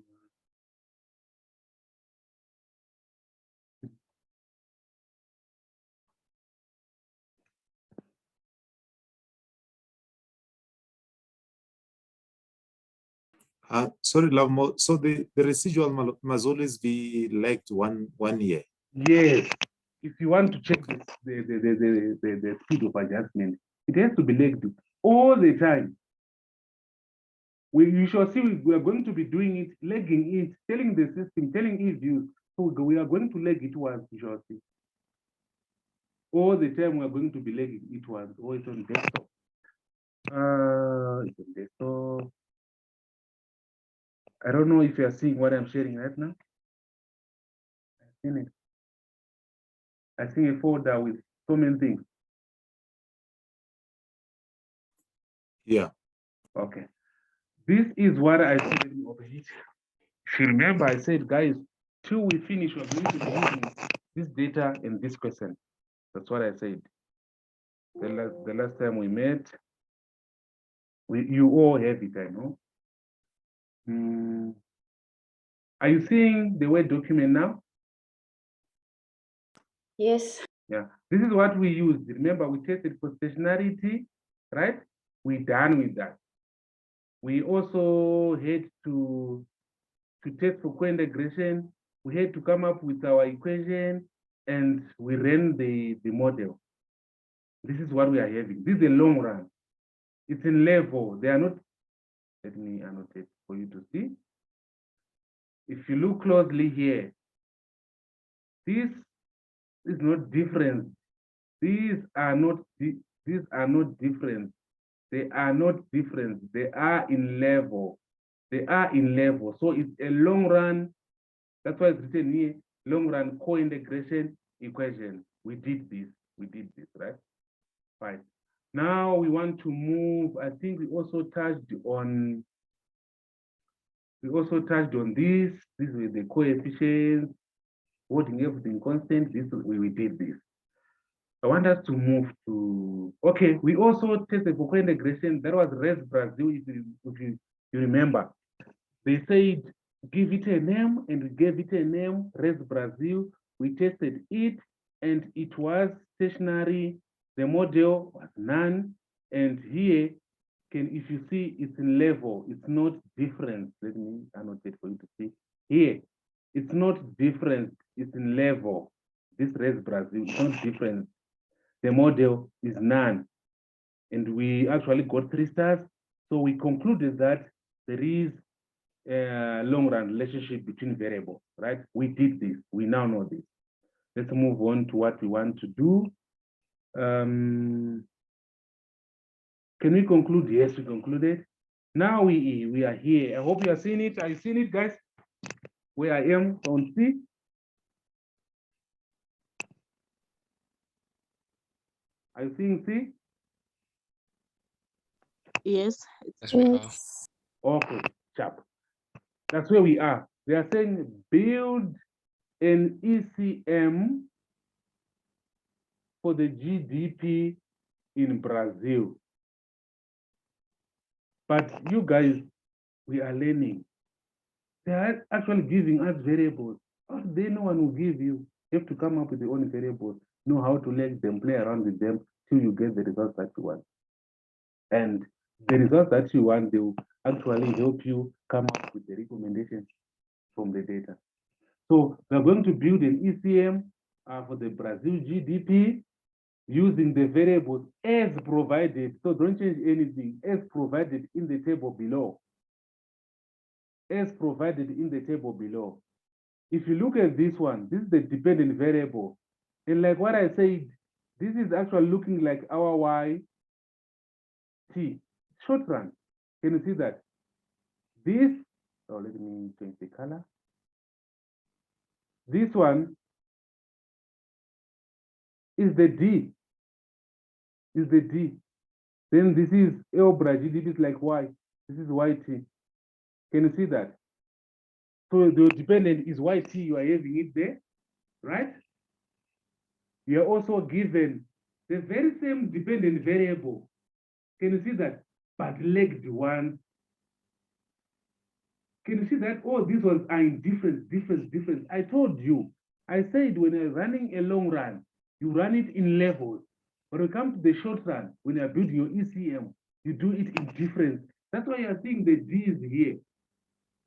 Sorry, Lavmo. So the residual must always be legged one year. Yes. If you want to check the speed of adjustment, it has to be legged all the time. You shall see we are going to be doing it, legging it, telling the system, telling eViews. So we are going to leg it once, you shall see. All the time we are going to be legging it once, or it's on desktop. It's on desktop. I don't know if you are seeing what I'm sharing right now. I've seen it. I see a folder with so many things. Yeah. Okay. This is what I said. Let me open it. If you remember, I said, guys, till we finish, we're going to be using this data and this question. That's what I said. The last time we met, you all have it, I know. Are you seeing the Word document now? Yes. Yeah, this is what we used. Remember, we tested for stationarity, right? We're done with that. We also had to test for co-integration. We had to come up with our equation and we ran the model. This is what we are having. This is a long run. It's in level. They are not, let me annotate for you to see. If you look closely here, this is not different. These are not different. They are not different. They are in level. They are in level. So it's a long run. That's why it's written here, long run co-integration equation. We did this, right? Fine. Now we want to move. I think we also touched on this. This is the coefficients, holding everything constant. This we did this. I want us to move to, okay, we also tested for co-integration. That was Res Brazil, if you remember. They said, give it a name, and we gave it a name, Res Brazil. We tested it, and it was stationary. The model was none. And here, if you see, it's in level. It's not different. Let me annotate for you to see. Here, it's not different. It's in level. This Res Brazil, it's not different. The model is none. And we actually got 3 stars. So we concluded that there is a long run relationship between variables, right? We did this. We now know this. Let's move on to what we want to do. Can we conclude? Yes, we concluded. Now we are here. I hope you are seeing it. Are you seeing it, guys? Where I am on C. Are you seeing C? Yes. Yes, we are. Okay, chap. That's where we are. They are saying build an ECM for the GDP in Brazil. But you guys, we are learning. They are actually giving us variables. How do they no one will give you? You have to come up with your own variables, know how to let them play around with them till you get the results that you want. And the results that you want, they will actually help you come up with the recommendations from the data. So we're going to build an ECM for the Brazil GDP using the variables as provided. So don't change anything, as provided in the table below. As provided in the table below. If you look at this one, this is the dependent variable. And like what I said, this is actually looking like our Y T, short run. Can you see that? This, oh, let me change the color. This one is the D, is the D. Then this is Elbra GDP is like Y, this is YT. Can you see that? So the dependent is YT, you are having it there, right? You are also given the very same dependent variable. Can you see that? But legged one. Can you see that? All these ones are in difference. I told you, I said when you're running a long run, you run it in levels. When you come to the short run, when you're building your ECM, you do it in difference. That's why you're seeing the D's here,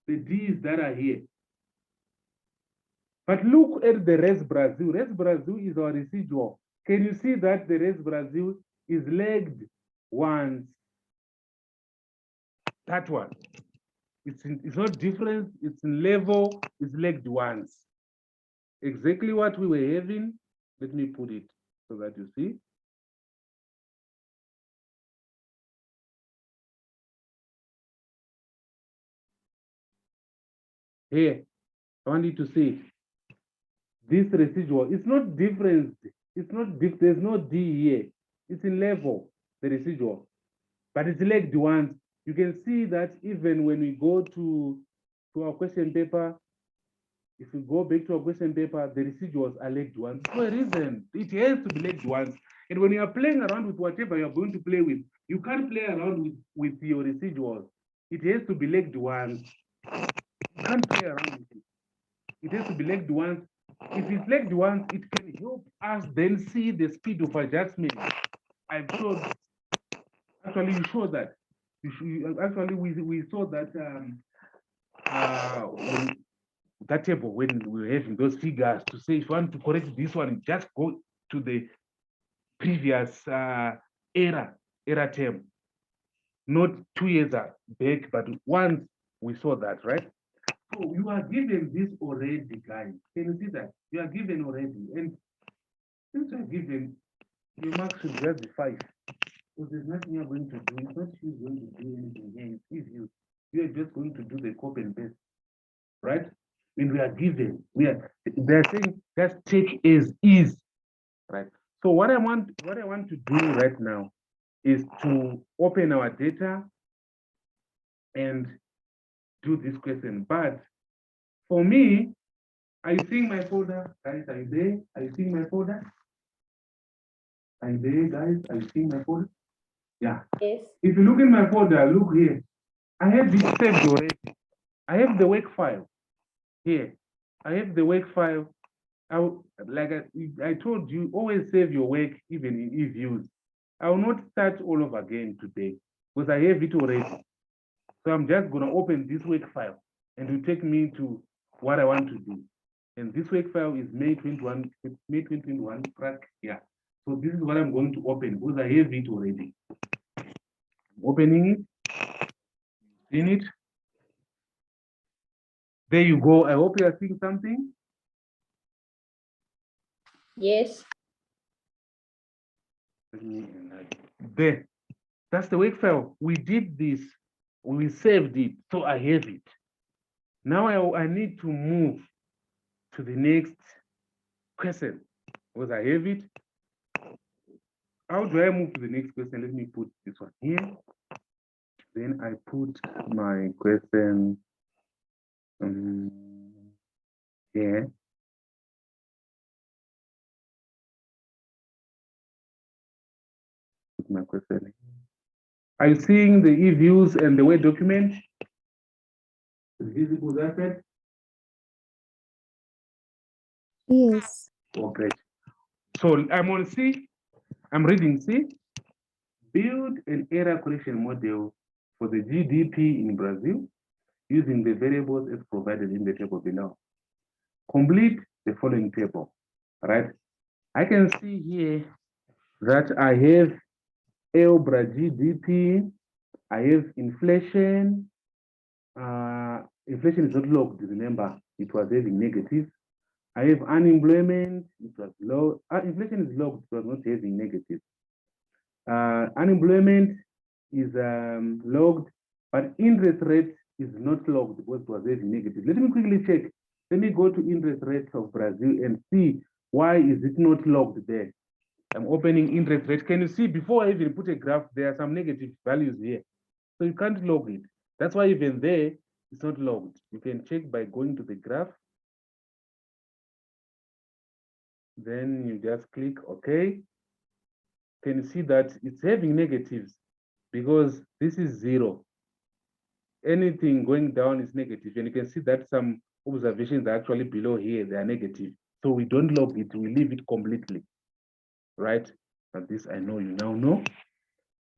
the D's that are here. But look at the Res Brazil. Res Brazil is our residual. Can you see that the Res Brazil is legged once? That one. It's not different, it's in level, it's legged once. Exactly what we were having. Let me put it so that you see. Here, I want you to see this residual. It's not different. It's not there's no D here. It's in level, the residual, but it's legged once. You can see that even when we go to our question paper, if we go back to our question paper, the residuals are legged once. For a reason, it has to be legged once. And when you are playing around with whatever you're going to play with, you can't play around with your residuals. It has to be legged once. You can't play around with it. It has to be legged once. If it's legged once, it can help us then see the speed of adjustment. I've showed, actually you show that. Actually, we saw that that table when we were having those figures to say if you want to correct this one, just go to the previous error term, not 2 years back, but once we saw that, right? So you are given this already, guys. Can you see that? You are given already. And since you are given, your mark should just be 5. Because there's nothing you're going to do. It's not you going to do anything here. It's you. You are just going to do the copy and paste, right? When we are given, they're saying just take as is, right? So what I want to do right now is to open our data and do this question. But for me, are you seeing my folder? Guys, are you there? Are you seeing my folder? Are you there, guys? Are you seeing my folder? Yeah. Yes. If you look in my folder, look here. I have this saved already. I have the work file here. I have the work file. Like I told you, always save your work even in e-views. I will not start all over again today because I have it already. So I'm just going to open this work file and it will take me to what I want to do. And this work file is May 2021 track. Yeah. So this is what I'm going to open because I have it already. I'm opening it. In it. There you go. I hope you are seeing something. Yes. There. That's the work file. We did this. We saved it. So I have it. Now I need to move to the next question because I have it. How do I move to the next question? Let me put this one here. Then I put my question here. Put my question. Are you seeing the e-views and the Word document? Visible that? Yes. Oh, great. So I'm on C. I'm reading C. Build an error correction model for the GDP in Brazil using the variables as provided in the table below. Complete the following table, right? I can see here that I have EUBRA GDP, I have inflation. Inflation is not logged, remember, it was having negative. I have unemployment, it was low. Inflation is logged, it was not having negative. Unemployment is logged, but interest rate is not logged because it was having negative. Let me quickly check. Let me go to interest rates of Brazil and see why is it not logged there. I'm opening interest rate. Can you see before I even put a graph, there are some negative values here. So you can't log it. That's why even there, it's not logged. You can check by going to the graph. Then you just click OK. Can you see that it's having negatives because this is 0. Anything going down is negative. And you can see that some observations are actually below here, they are negative. So we don't log it, we leave it completely, right? And this I know you now know.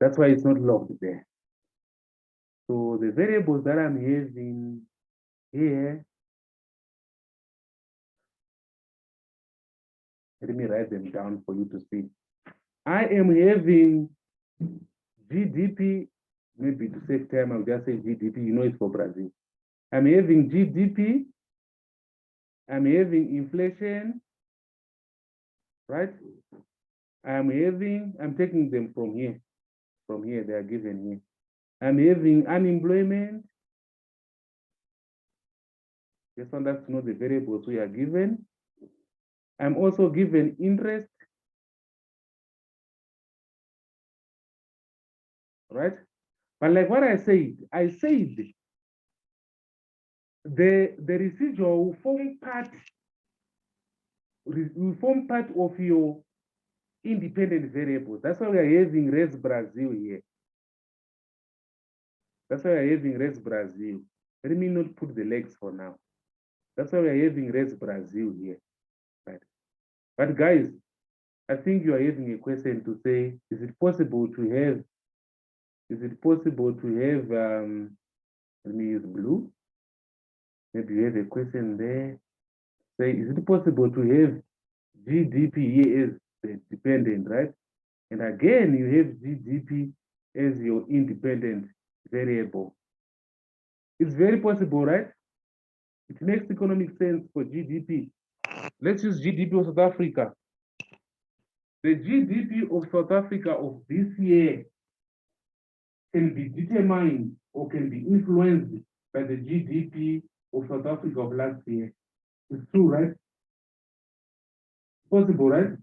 That's why it's not logged there. So the variables that I'm having here, let me write them down for you to see. I am having GDP, maybe to save time, I'll just say GDP, you know it's for Brazil. I'm having GDP, I'm having inflation, right? I'm taking them from here, they are given here. I'm having unemployment. This one, that's not the variables we are given. I'm also given interest, right? But like what I said the residual will form part of your independent variables. That's why we are having res Brazil here. That's why we are having res Brazil. Let me not put the legs for now. That's why we are having res Brazil here, right? But guys, I think you are having a question to say, is it possible to have, let me use blue. Maybe you have a question there. Say, is it possible to have GDP here as the dependent, right? And again, you have GDP as your independent variable. It's very possible, right? It makes economic sense for GDP. Let's use GDP of South Africa. The GDP of South Africa of this year can be determined or can be influenced by the GDP of South Africa of last year. It's true, right? Possible, right?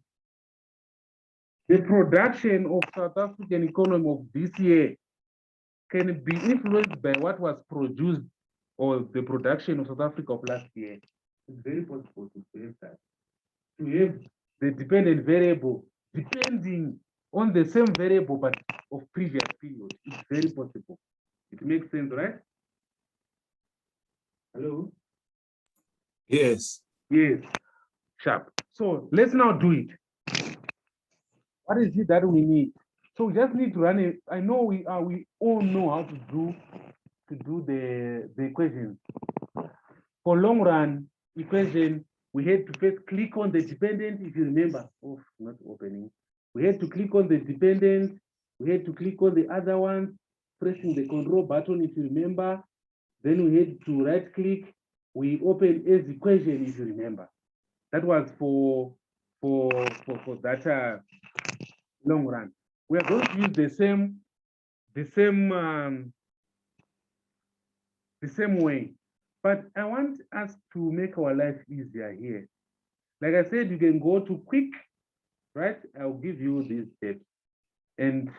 The production of South African economy of this year can be influenced by what was produced or the production of South Africa of last year. It's very possible to have that. To have the dependent variable depending on the same variable but of previous period. It's very possible. It makes sense, right? Hello? Yes. Yes, sharp. So let's now do it. What is it that we need? So we just need to run it. I know we all know how to do the equations. For long run equation, we had to first click on the dependent, if you remember. Oh, not opening. We had to click on the dependent. We had to click on the other ones, pressing the control button, if you remember. Then we had to right click. We open as equation, if you remember. That was for that long run. We are going to use the same the same way. But I want us to make our life easier here. Like I said, you can go to quick, right? I'll give you this step. And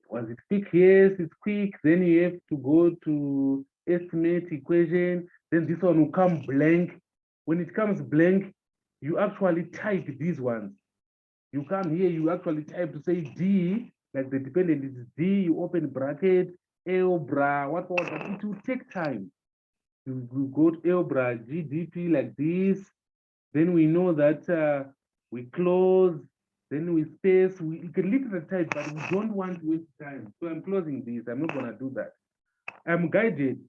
was it quick? Yes, it's quick. Then you have to go to estimate equation. Then this one will come blank. When it comes blank, you actually type these ones. You come here, you actually type to say D, like the dependent is D, you open bracket, L, bra, what, but it will take time. You go to L, bra, GDP like this. Then we know that we close, then we space, we can literally type, but we don't want to waste time. So I'm closing this, I'm not gonna do that. I'm guided.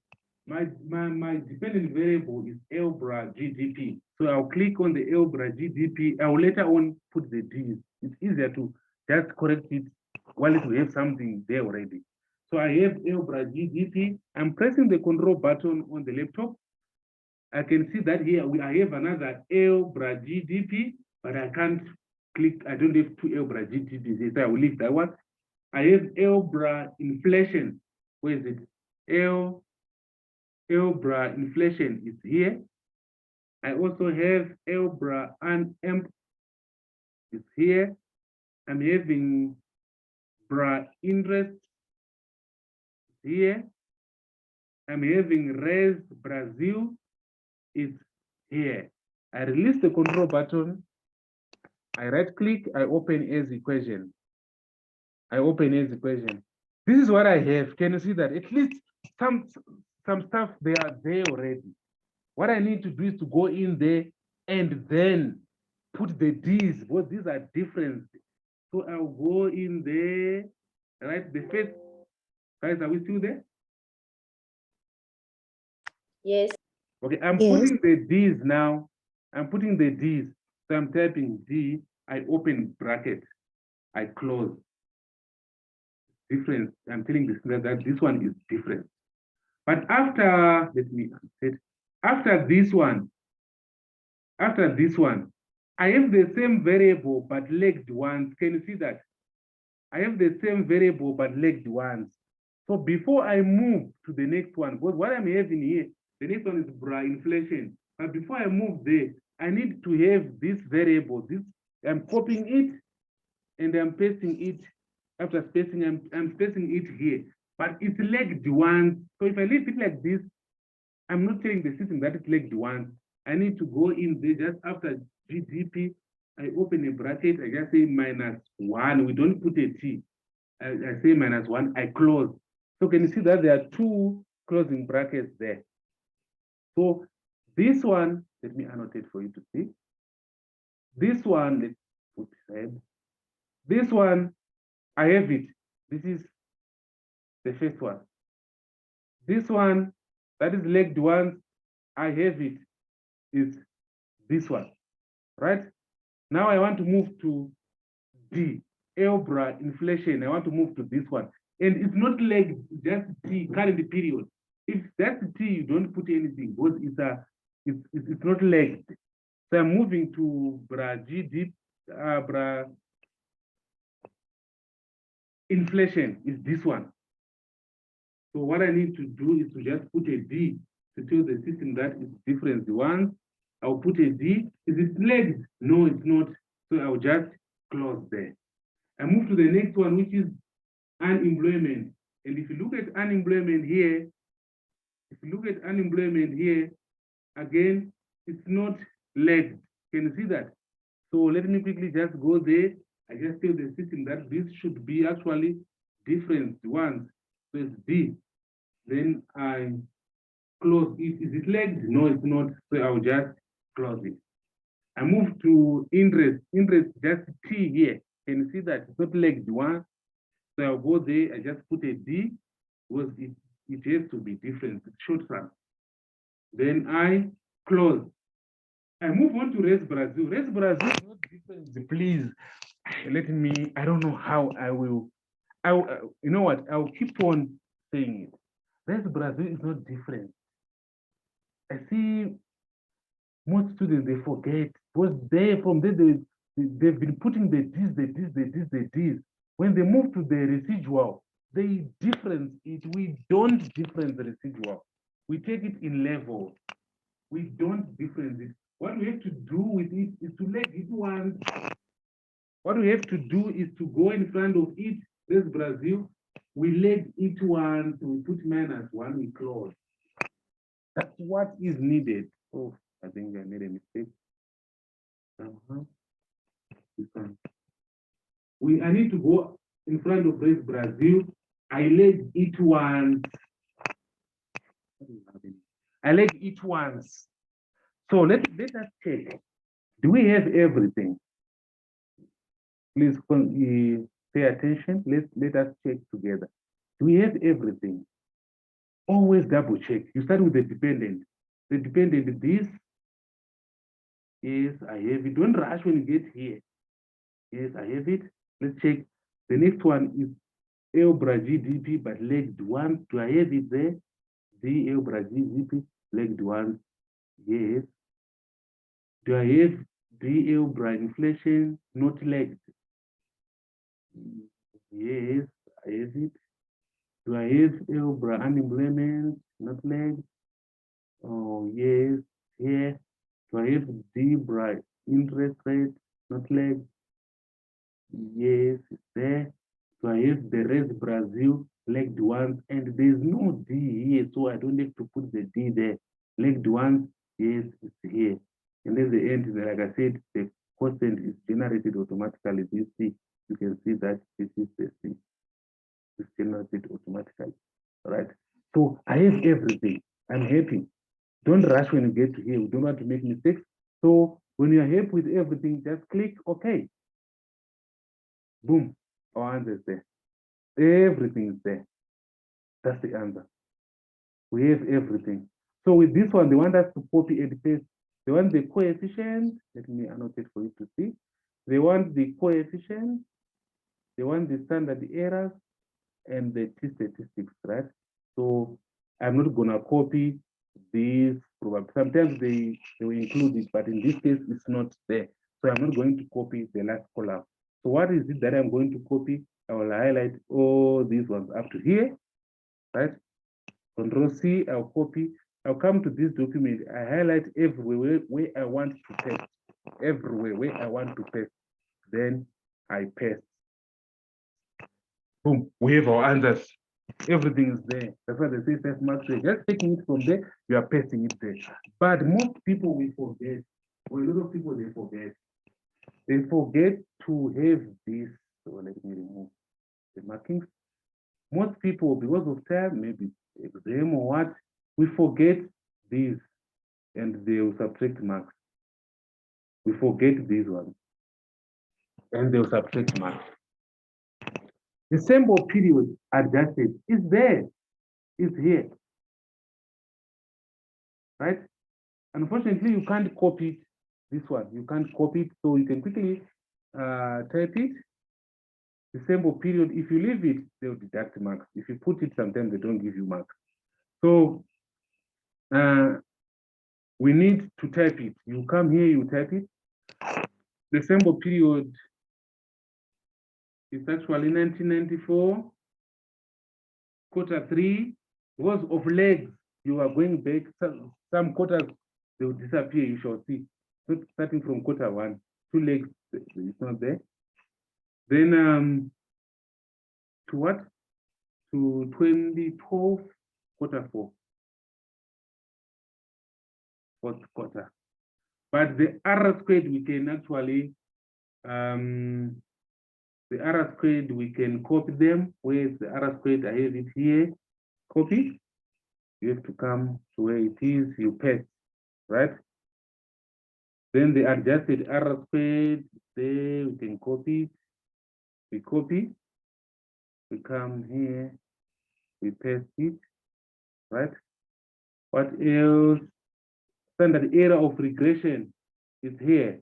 My dependent variable is LBRA GDP. So I'll click on the LBRA GDP. I'll later on put the D's. It's easier to just correct it while we have something there already. So I have LBRA GDP. I'm pressing the control button on the laptop. I can see that here I have another LBRA GDP, but I can't click. I don't have two LBRA GDPs. So I will leave that one. I have LBRA inflation. Where is it? LBRA inflation is here. I also have LBRA UNEMP is here. I'm having BRA interest here. I'm having RES Brazil is here. I release the control button. I right click, I open as equation. I open as equation. This is what I have. Can you see that? At least some stuff they are there already. What I need to do is to go in there and then put the D's, because these are different. So I'll go in there, right? The first, guys, are we still there? Yes. Okay, I'm Yes. putting the D's now. I'm putting the D's. So I'm typing D, I open bracket, I close. Difference, I'm telling this that this one is different. But after, let me say, after this one, I have the same variable but legged ones. Can you see that? I have the same variable but legged ones. So before I move to the next one, because what I'm having here, the next one is BRA inflation. But before I move there, I need to have this variable. This I'm copying it and I'm pasting it. After spacing, I'm spacing it here. But it's legged ones. So if I leave it like this, I'm not telling the system that it's legged ones. I need to go in there just after GDP. I open a bracket. I just say -1. We don't put a T. I say -1. I close. So can you see that there are two closing brackets there? So this one, let me annotate for you to see. This one, let's put head. This one, I have it. This is the first one. This one, that is legged ones, I have it. Is this one, right? Now I want to move to D, LBRA inflation. I want to move to this one. And it's not legged, just T, current period. If that's T, you don't put anything, because it's not legged. So I'm moving to BRA GD, BRA inflation is this one. So what I need to do is to just put a D to tell the system that it's different. The one, I'll put a D. Is it legged? No, it's not. So I'll just close there. I move to the next one, which is unemployment. And if you look at unemployment here, again, it's not legged. Can you see that? So let me quickly just go there. I just tell the system that this should be actually different ones. So it's D. Then I close it. Is it legged? No, it's not. So I'll just close it. I move to interest. Interest, just T here. Can you see that? It's not legged one. So I'll go there. I just put a D because it has to be different. It's short run. Then I close. I move on to Res Brazil. Res Brazil is not different. Please let me. I don't know how I will. You know what? I'll keep on saying it. Res Brazil is not different. I see most students, they forget, because from there they've been putting the D's. When they move to the residual, they difference it. We don't difference the residual. We take it in levels. We don't difference it. What we have to do with it is to let it once. What we have to do is to go in front of it. This Brazil, we let it once, we put -1, we close. That's what is needed. Oh, I think I made a mistake. This one. I need to go in front of this Brazil. I let it once. I let it once. So let us check. Do we have everything? Please pay attention. Let us check together. Do we have everything? Always double check. You start with the dependent. The dependent, this. Yes, I have it. Don't rush when you get here. Yes, I have it. Let's check. The next one is Elbra GDP, but legged 1. Do I have it there? The Elbra GDP, legged 1. Yes. Do I have the Elbra inflation, not legged? Yes, I have it. Do I have Elbra unemployment, not legged? Oh, yes, here. Do I have Debra interest rate, not legged? Yes, it's there. So I have the res Brazil legged ones, and there's no D here, so I don't have to put the D there. Legged ones, yes, it's here. And then the end, like I said, the quotient is generated automatically. This C, you can see that this is the C. It's generated automatically. All right. So I have everything. I'm happy. Don't rush when you get to here. We don't want to make mistakes. So when you're happy with everything, just click OK. Boom, our answer is there. Everything is there. That's the answer. We have everything. So with this one, they want us to copy and paste. They want the coefficient. Let me annotate for you to see. They want the coefficient. They want the standard errors and the t statistics, right? So I'm not gonna copy these. Sometimes they will include it, but in this case, it's not there. So I'm not going to copy the last column. So what is it that I'm going to copy? I will highlight all these ones up to here, right? Control C, I'll copy. I'll come to this document. I highlight everywhere where I want to paste. Everywhere where I want to paste. Then I paste. Boom, we have our answers. Everything is there. That's why they say first mark. Just taking it from there, you are pasting it there. But most people will forget, or a lot of people they forget. They forget to have this. So let me remove the markings. Most people, because of time, maybe exam or what, we forget these and they will subtract marks. We forget these ones and they will subtract marks. The sample period adjusted is there, is here, right? Unfortunately, you can't copy this one. You can't copy it, so you can quickly type it. The sample period, if you leave it, they'll deduct marks. If you put it, sometimes they don't give you marks. So we need to type it. You come here, you type it. The sample period is actually 1994, Q3. Because of legs, you are going back. Some quarters, they will disappear, you shall see. So starting from Q1, 2 legs, it's not there. Then to what? To 2012, Q4. Fourth quarter. But the R squared, we can actually, the R squared, we can copy them. Where's the R squared? I have it here. Copy. You have to come to where it is, you paste, right? Then the adjusted R squared, there we can copy. We copy. We come here, we paste it, right? What else? Standard error of regression is here.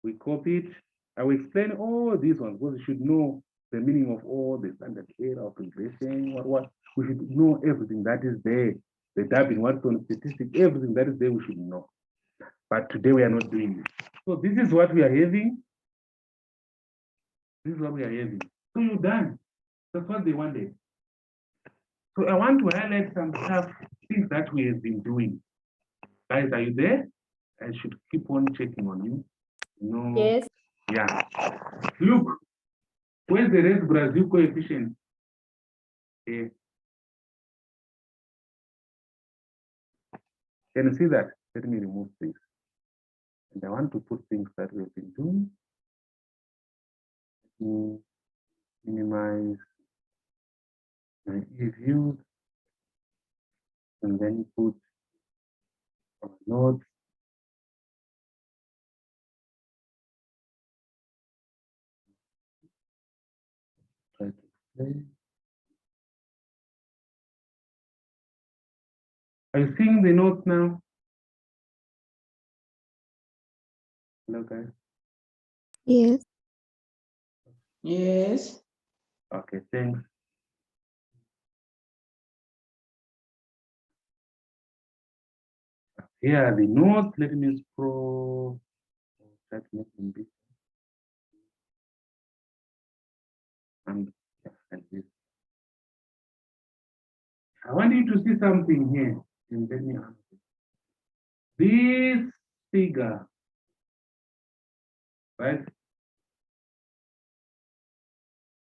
We copy it. I will explain all these ones because you should know the meaning of all the standard error of regression. What we should know everything that is there. The Darwin Watson statistic, everything that is there, we should know. But today we are not doing it. So this is what we are having. This is what we are having. So you're done. That's what they wanted. So I want to highlight some stuff, things that we have been doing. Guys, are you there? I should keep on checking on you. No. Yes. Yeah. Look, where's the res Brazil coefficient? Okay. Can you see that? Let me remove this. And I want to put things that we've been doing. Let me minimize my views and then put our nodes. Try to play. Are you seeing the notes now? Hello, guys. Yes. Yes. Okay, thanks. Here are the notes. Let me scroll. Try to make them big. And this. I want you to see something here. And let me answer. This figure, right,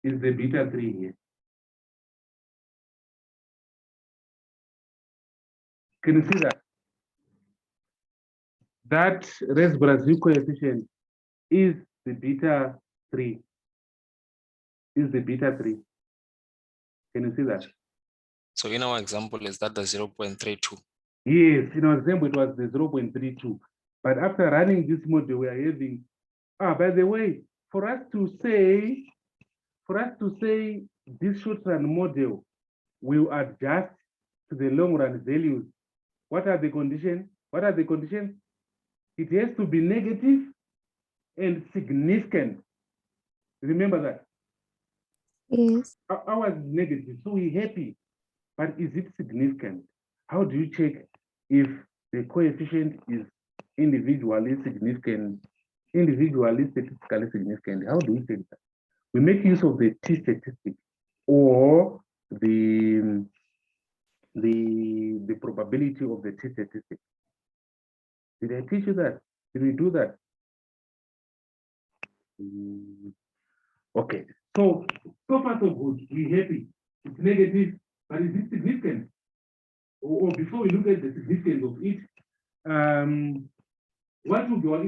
is the beta 3 here. Can you see that? That res Brazil coefficient is the beta 3. Is the beta 3. Can you see that? So in our example, is that the 0.32? Yes, in our example, it was the 0.32. But after running this model, we are having, by the way, for us to say this short run model will adjust to the long run values. What are the conditions? What are the conditions? It has to be negative and significant. Remember that. Yes. Ours is negative, so we're happy. But is it significant? How do you check if the coefficient is individually significant, individually statistically significant? How do we check that? We make use of the T statistic or the probability of the T statistic. Did I teach you that? Did we do that? Okay. So far so good. We're happy. It's negative, but is it significant? Or before we look at the significance of it, what would your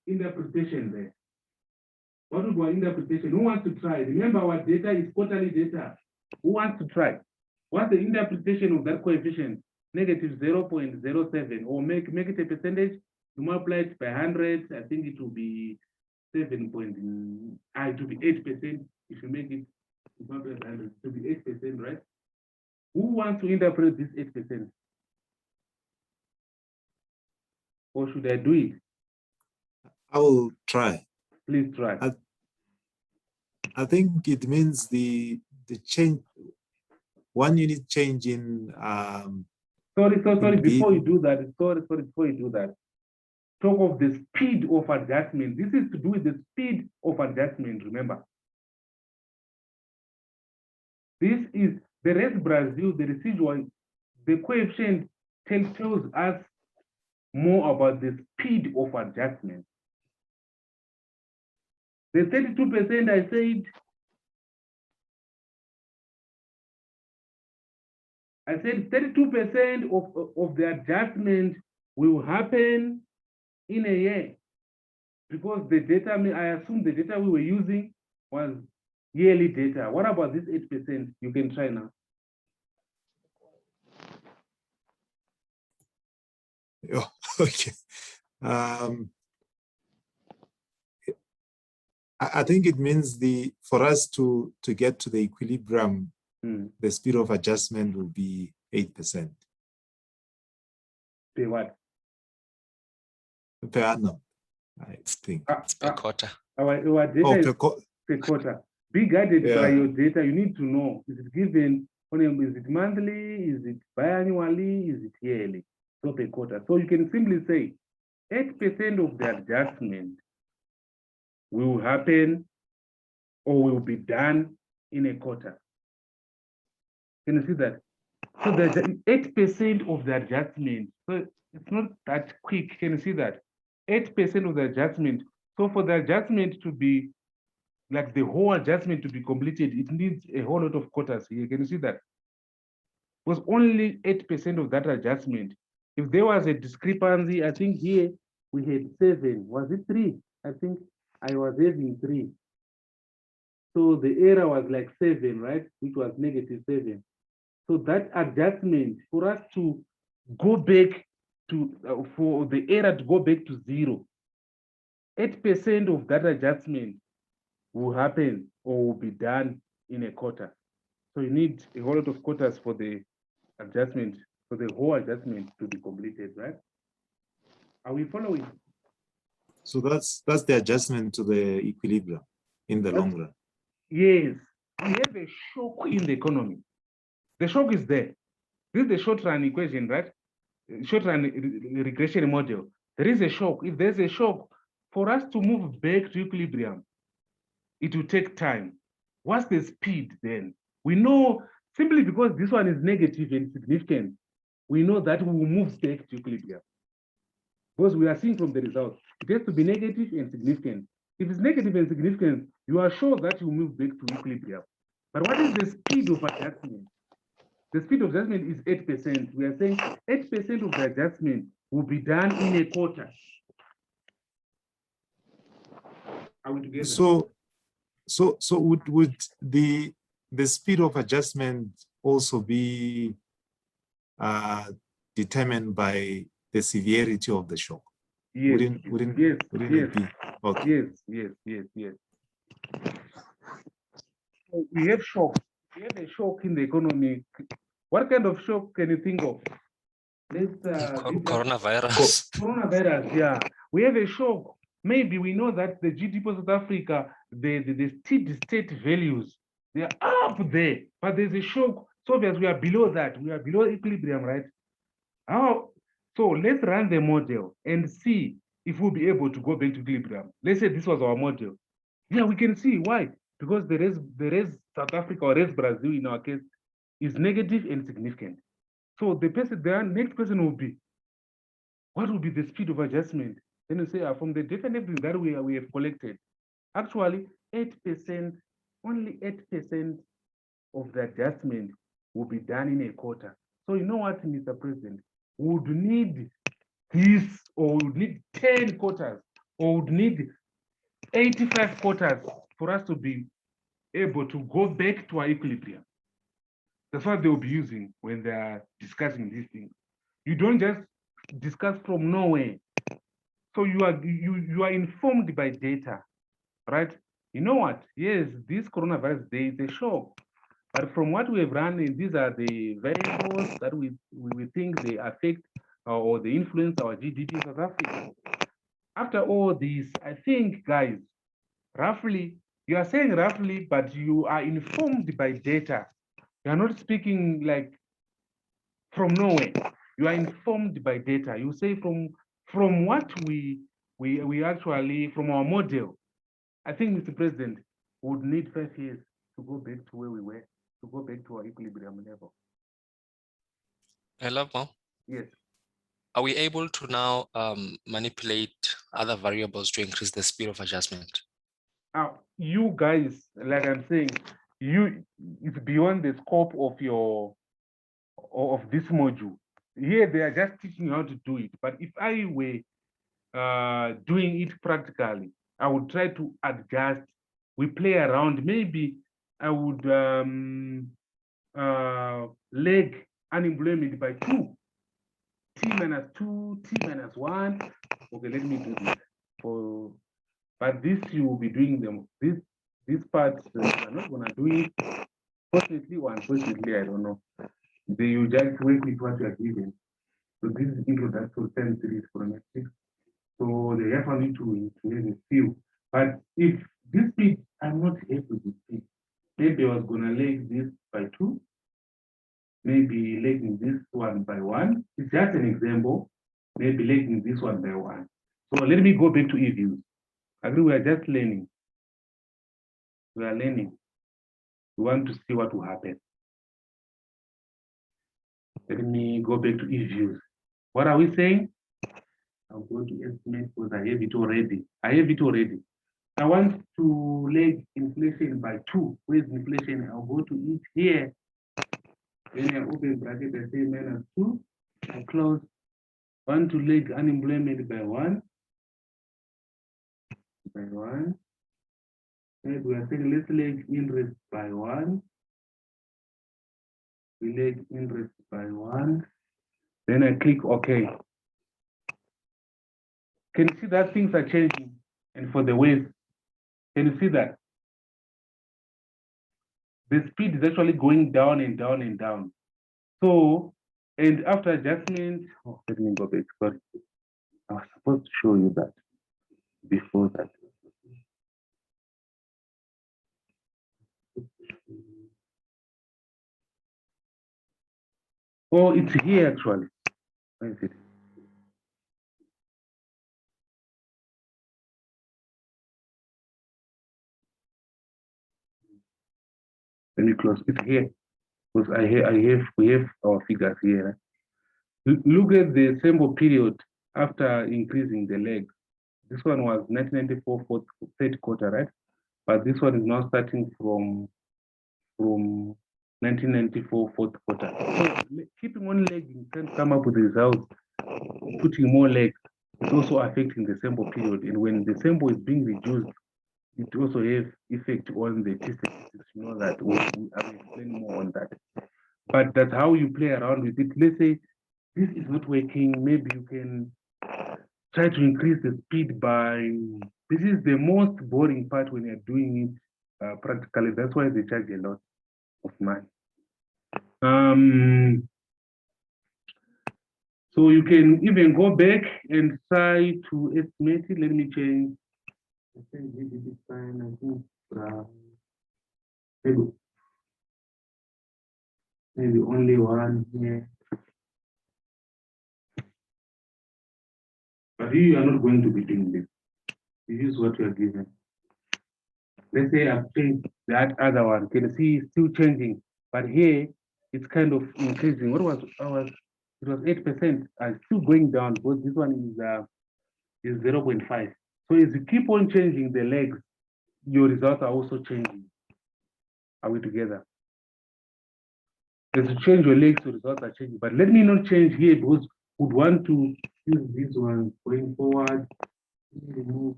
interpretation there? What would your interpretation? Who wants to try? Remember, our data is quarterly data. Who wants to try? What's the interpretation of that coefficient? Negative 0.07, or make it a percentage. You multiply it by 100. I think it will be 7 point. It will be 8%. If you make it multiply by 100, it will be 8%, right? Who wants to interpret this 8%? Or should I do it? I will try. Please try. I think it means the change, 1 unit change in Sorry, before B. you do that, before you do that, talk of the speed of adjustment. This is to do with the speed of adjustment, remember. This is the res Brazil, the residual, the coefficient tells us more about the speed of adjustment. The 32% I said 32% of the adjustment will happen in a year, because the data, I assume the data we were using was yearly data. What about this 8%? You can try now. Oh, okay. I think it means for us to get to the equilibrium, the speed of adjustment will be 8%. Say what? Per annum, I think. It's per quarter. Our data Oh, per quarter. Be guided by Yeah. your data. You need to know, is it given, is it monthly, is it biannually, is it yearly? So per quarter. So you can simply say 8% of the adjustment will happen or will be done in a quarter. Can you see that? So the 8% of the adjustment, so it's not that quick. Can you see that? 8% of the adjustment. So for the adjustment to be, like the whole adjustment to be completed, it needs a whole lot of quarters here. Can you see that? It was only 8% of that adjustment. If there was a discrepancy, I think here we had 7. Was it 3? I think I was having 3. So the error was like 7, right? Which was -7. So that adjustment for us to go back to, for the error to go back to 0, 8% of that adjustment will happen or will be done in a quarter. So you need a whole lot of quarters for the adjustment, for the whole adjustment to be completed, right? Are we following? So that's the adjustment to the equilibrium in the long run. Yes, we have a shock in the economy. The shock is there. This is the short run equation, right? Short run regression model. There is a shock. If there's a shock, for us to move back to equilibrium, it will take time. What's the speed then? We know simply because this one is negative and significant, we know that we will move back to equilibrium. Because we are seeing from the results, it has to be negative and significant. If it's negative and significant, you are sure that you move back to equilibrium. But what is the speed of adjustment? The speed of adjustment is 8%. We are saying 8% of the adjustment will be done in a quarter. Are we together? So would the speed of adjustment also be determined by the severity of the shock? Yes, Wouldn't yes, it be? Okay. Yes. So we have shock. We have a shock in the economy. What kind of shock can you think of? Coronavirus. Coronavirus, yeah. We have a shock. Maybe we know that the GDP of South Africa, the steady state values, they are up there, but there's a shock. So as we are below that, we are below equilibrium, right? So let's run the model and see if we'll be able to go back to equilibrium. Let's say this was our model. Yeah, we can see why. Because the res South Africa or res Brazil in our case is negative and significant. So the next question will be, what will be the speed of adjustment? Then you say, from the different evidence that we have collected, actually 8%, only 8% of the adjustment will be done in a quarter. So you know what, Mr. President, we would need this, or we would need 10 quarters, or would need 85 quarters for us to be able to go back to our equilibrium. That's what they'll be using when they are discussing these things. You don't just discuss from nowhere. So you are informed by data, right? You know what? Yes, this coronavirus, there is a shock. But from what we have run, these are the variables that we think they affect or they influence our GDP in South Africa. After all this, I think, guys, roughly, you are saying roughly, but you are informed by data. You are not speaking like from nowhere. You are informed by data. You say from what we actually, from our model, I think, Mr. President, would need 5 years to go back to where we were, to go back to our equilibrium level. Hello, Mo. Yes. Are we able to now manipulate other variables to increase the speed of adjustment? You guys, like I'm saying, it's beyond the scope of this module. Here they are just teaching you how to do it. But if I were doing it practically, I would try to adjust. We play around. Maybe I would leg unemployment by 2. T minus 2, T minus 1. Okay, let me do this. But this you will be doing them. This part you are not gonna do it. Fortunately or unfortunately, I don't know. You just work with what you are given. So this is introduction to 10 series phonetics. So they have only to have a few. But if this speed, I'm not happy with this speed. Maybe I was gonna leg this by 2. Maybe legging this one by 1. It's just an example. Maybe legging this one by 1. So let me go back to E-views. I agree, we are just learning. We are learning. We want to see what will happen. Let me go back to e-views. What are we saying? I'm going to estimate because I have it already. I want to leg inflation by 2. Where's inflation? I'll go to it here. Then I open bracket, I say minus 2. I close. Want to leg unemployment by 1. By 1. And we are saying let's leg interest by 1. We leg interest by 1. Then I click OK. Can you see that things are changing? And for the waves, can you see that? The speed is actually going down and down and down. So, and after adjustment, let me go back. Sorry. I was supposed to show you that before that. Oh, it's here actually. Where is it? Let me close. It's here. Because we have our figures here. Look at the sample period after increasing the leg. This one was 1994 third quarter, right? But this one is now starting from 1994 fourth quarter. So keeping on legging can come up with the results. Putting more legs is also affecting the sample period. And when the sample is being reduced, it also has effect on the t-statistics. You know that. I will explain more on that. But that's how you play around with it. Let's say this is not working. Maybe you can try to increase the speed by. This is the most boring part when you're doing it practically. That's why they charge a lot of money. So you can even go back and try to estimate it. Let me change. I think this is fine. I think maybe only one here. But you are not going to be doing this. This is what you are given. Let's say I've changed that other one. Can you see it's still changing? But here it's kind of increasing. What was ours? It was 8%. I'm still going down because this one is 0.5. So as you keep on changing the legs, your results are also changing. Are we together? As you change your legs, your results are changing. But let me not change here because we would want to use this one going forward. Remove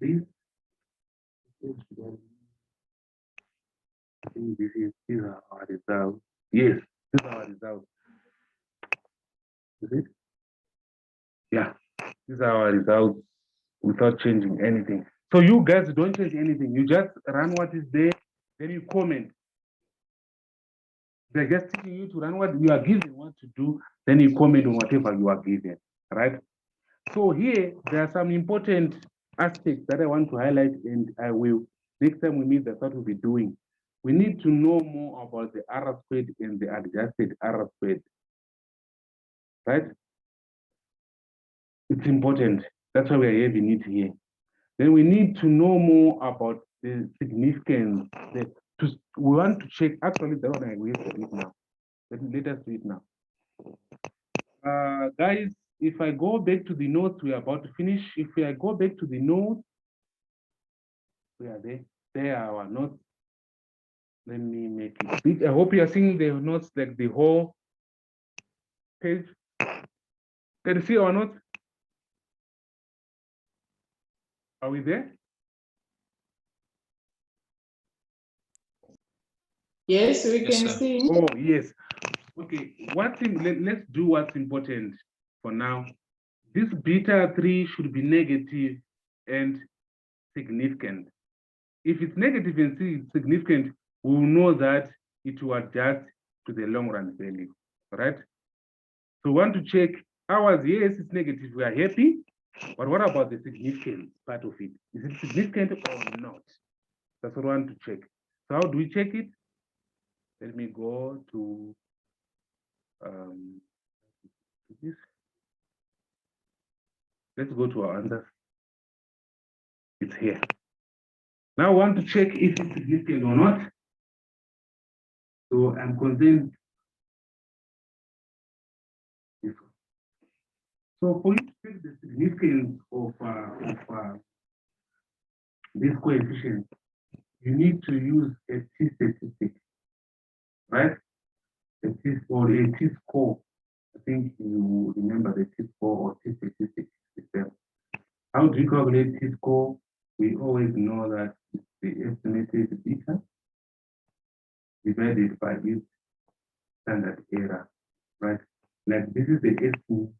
this. I think these are our results. Yes, these are our results. Is it? Yeah, these are our results without changing anything. So you guys don't change anything. You just run what is there, then you comment. They're just teaching you to run what you are given what to do, then you comment on whatever you are given, right? So here, there are some important aspects that I want to highlight, and I will, next time we meet, that's what we'll be doing. We need to know more about the R squared and the adjusted R squared, right? It's important. That's why we are having it here. Then we need to know more about the significance. We want to check, actually, that one we have to do it now. Let us do it now. Guys, if I go back to the notes, we are about to finish. If I go back to the notes, we are there. There are our notes. Let me make it big. I hope you are seeing the notes, like the whole page. Can you see our notes? Are we there? Yes, we Yes, can sir. see. Oh, yes. Okay, let's do what's important for now. This beta 3 should be negative and significant. If it's negative and significant, we will know that it will adjust to the long run value, right? So we want to check ours. Yes, it's negative. We are happy. But what about the significant part of it? Is it significant or not? That's what we want to check. So how do we check it? Let me go to this. Let's go to our answer. It's here. Now I want to check if it's significant or not. So I'm concerned. So for you to check the significance of this coefficient, you need to use a t-statistic, right? A or a t-score. I think you remember the t-score or t-statistic system. How do you calculate t-score? We always know that it's the estimated beta divided by its standard error, right? Like this is the estimate.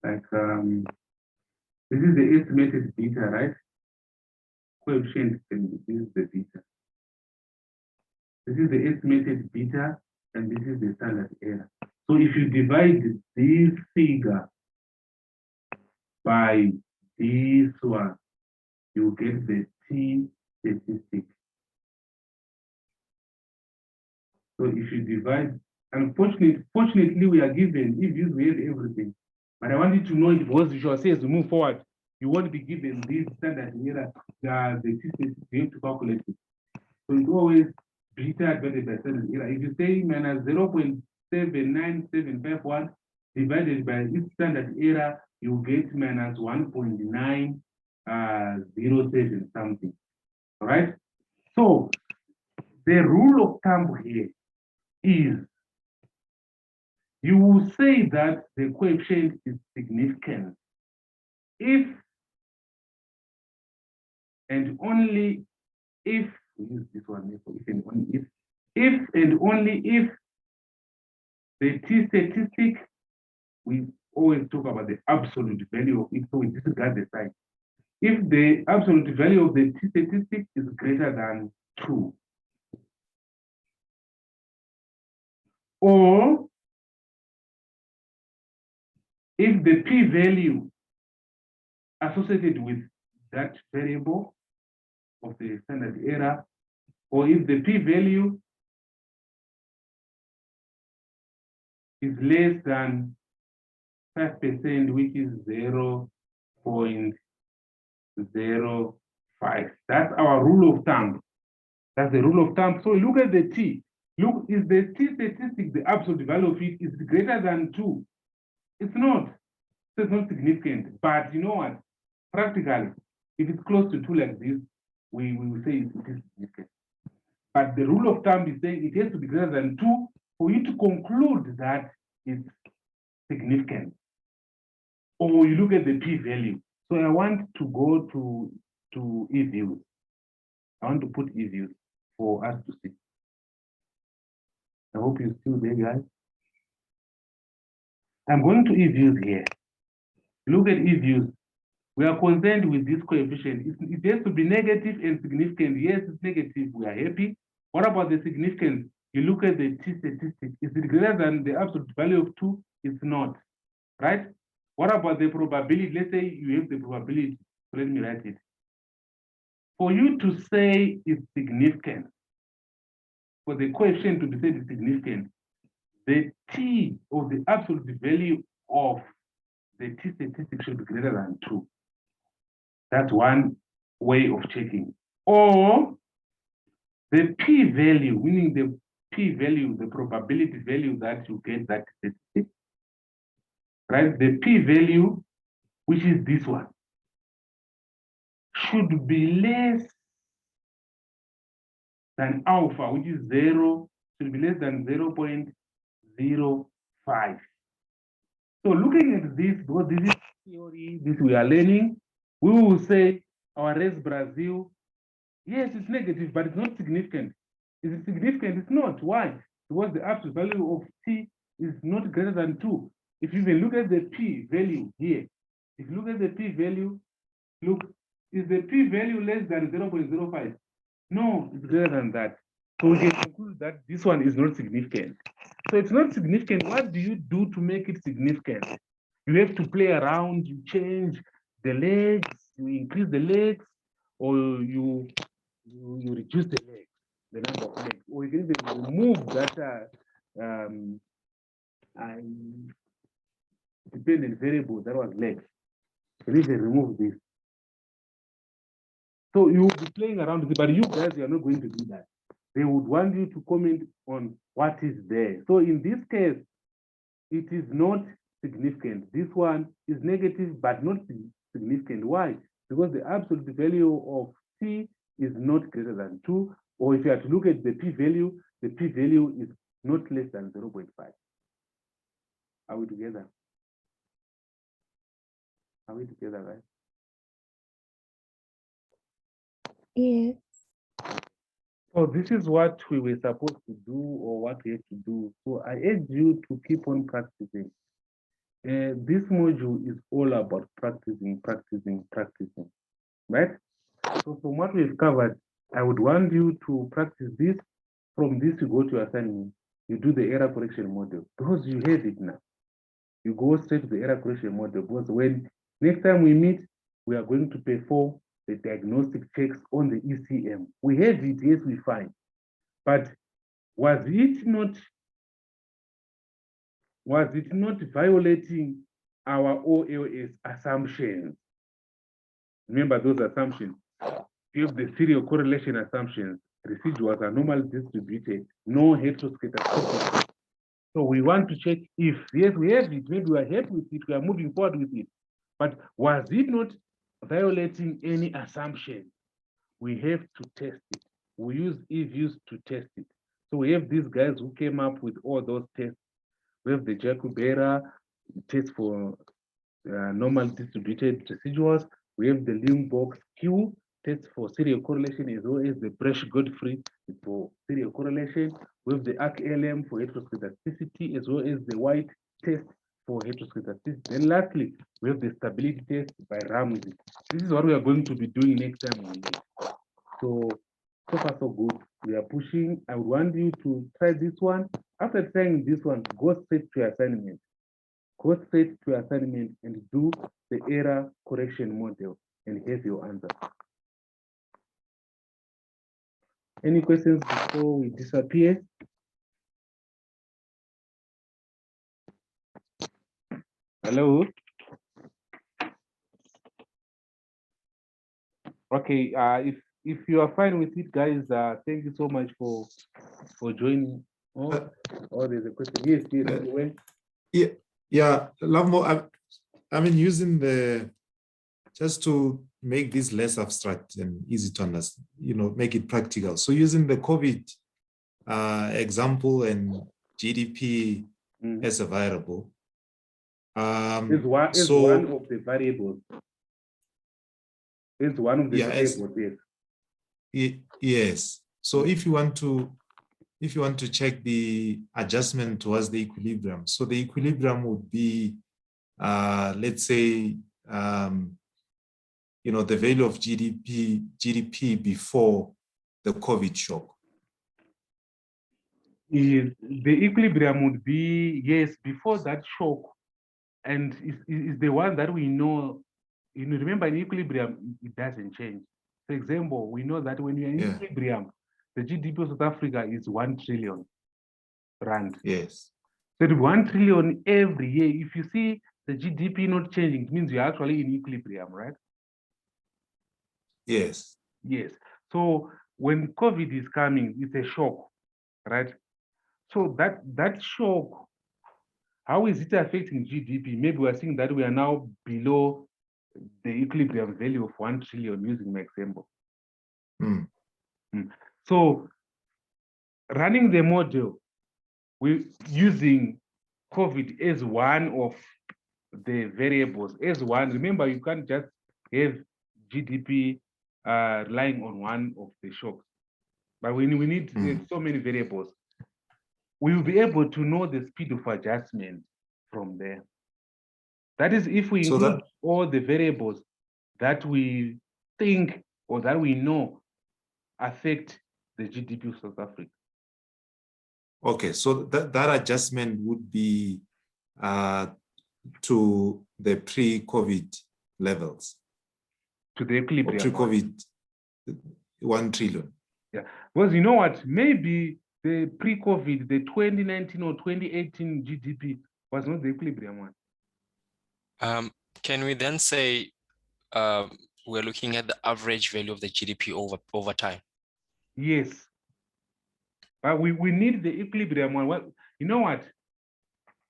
Like this is the estimated beta, right? Coefficient, and this is the beta. This is the estimated beta, and this is the standard error. So if you divide this figure by this one, you get the t-statistic. So if you divide, fortunately, we are given, if you have everything. But I want you to know it was visual say as we move forward, you won't be given this standard error, the t-statistic, you have to calculate it. So it's always beta divided by standard error. If you say minus 0.79751 divided by its standard error, you get minus 1.907 something. All right. So the rule of thumb here is you will say that the coefficient is significant if and only if, we use this one, if and only if the t-statistic, we always talk about the absolute value of it, so we disregard the sign. If the absolute value of the t-statistic is greater than 2, or if the p-value associated with that variable of the standard error, or if the p-value is less than 5%, which is 0.05. That's our rule of thumb. That's the rule of thumb. So look at the t. Look, is the t-statistic, the absolute value of it, is greater than 2? It's not. So it's not significant. But you know what? Practically, if it's close to 2 like this, we will say it is significant. But the rule of thumb is saying it has to be greater than 2 for you to conclude that it's significant. Or you look at the p-value. So I want to go to e-views. I want to put e-views for us to see. I hope you're still there, guys. I'm going to e-views here. Look at e-views. We are concerned with this coefficient. It has to be negative and significant. Yes, it's negative. We are happy. What about the significance? You look at the t-statistic. Is it greater than the absolute value of 2? It's not, right? What about the probability? Let's say you have the probability. Let me write it. For you to say it's significant, for the coefficient to be said is significant, the t or the absolute value of the t-statistic should be greater than 2. That's one way of checking. Or the p-value, meaning the p-value, the probability value that you get that statistic, right? The p-value, which is this one, should be less than alpha, which is 0, should be less than 0.05. So looking at this, because this is theory, this we are learning, we will say our res Brazil, yes, it's negative, but it's not significant. Is it significant? It's not. Why? Because the absolute value of t is not greater than 2. If you even look at the p-value here, if you look at the p-value, look, is the p-value less than 0.05? No, it's greater than that. So we can conclude that this one is not significant. So it's not significant. What do you do to make it significant? You have to play around, you change the legs, you increase the legs, or you reduce the legs, the number of legs, or you can even remove that dependent variable that was legs. can even remove this. So you will be playing around with it, but you guys, you are not going to do that. They would want you to comment on what is there. So in this case, it is not significant. This one is negative, but not significant. Why? Because the absolute value of t is not greater than 2, or if you have to look at the p-value is not less than 0.5. Are we together? Are we together, right? Yes. So this is what we were supposed to do, or what we have to do. So I urge you to keep on practicing. This module is all about practicing, right? So from what we've covered, I would want you to practice this. From this, you go to assignment. You do the error correction model because you have it now. You go straight to the error correction model because when next time we meet, we are going to perform the diagnostic checks on the ECM. We have it, yes, we find. But was it not violating our OLS assumptions? Remember those assumptions. You have the serial correlation assumptions. Residuals are normally distributed, no heteroscedasticity. So we want to check if, yes, we have it, maybe we are happy with it, we are moving forward with it. But was it not violating any assumption? We have to test it. We use EViews to test it. So we have these guys who came up with all those tests. We have the Jacobera test for normal distributed residuals. We have the Limbox Q test for serial correlation, as well as the Bresch-Godfrey for serial correlation. We have the ARC-LM for heteroscedasticity, as well as the White test for heteroscedasticity. And lastly, we have the stability test by Ramsey. This is what we are going to be doing next time we meet. So far so good. We are pushing. I want you to try this one. After trying this one, go straight to your assignment. Go straight to your assignment and do the error correction model and have your answer. Any questions before we disappear? Hello? Okay, if you are fine with it, guys, thank you so much for joining. Oh, there's a question. Yes, Yeah, Lambo, I mean, using the, just to make this less abstract and easy to understand, make it practical. So using the COVID example and GDP as a variable. Is one of the variables. It's one of the variables, yes. Yes. So if you want to check the adjustment towards the equilibrium, so the equilibrium would be, let's say, the value of GDP before the COVID shock. The equilibrium would be, yes, before that shock, and is the one that we know. Remember, in equilibrium, it doesn't change. For example, we know that when you're in equilibrium, the GDP of South Africa is 1 trillion rand. Yes. So 1 trillion every year. If you see the GDP not changing, it means you're actually in equilibrium, right? Yes. Yes. So when COVID is coming, it's a shock, right? So that shock, how is it affecting GDP? Maybe we're seeing that we are now below the equilibrium value of 1 trillion using my example. So running the model, we're using COVID as one of the variables, as one. Remember, you can't just have GDP relying on one of the shocks. But when we need so many variables, we will be able to know the speed of adjustment from there. That is, if we include all the variables that we think or that we know affect the GDP of South Africa. Okay, so that adjustment would be to the pre-COVID levels. To the equilibrium. Pre-COVID 1 trillion. Yeah, because you know what? Maybe the pre-COVID, the 2019 or 2018 GDP was not the equilibrium one. Can we then say we're looking at the average value of the GDP over time. Yes. But we need the equilibrium one. What, you know what?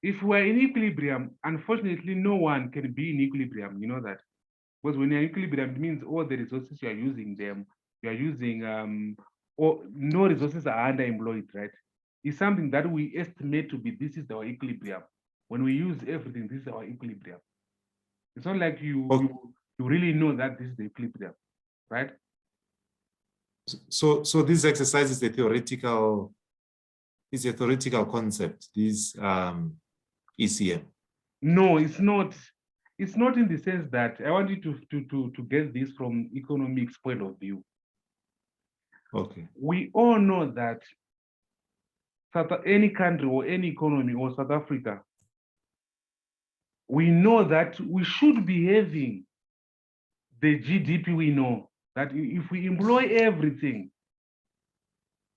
If we're in equilibrium, unfortunately, no one can be in equilibrium. You know that. Because when you're in equilibrium, it means all the resources you are using or no resources are underemployed, right? It's something that we estimate to be, this is our equilibrium. When we use everything, this is our equilibrium. It's not like you really know that this is the equilibrium, right? So this exercise is a theoretical concept, this ECM. No, it's not. It's not in the sense that I want you to get this from economics point of view. Okay. We all know that any country or any economy or South Africa, we know that we should be having the GDP. We know that if we employ everything,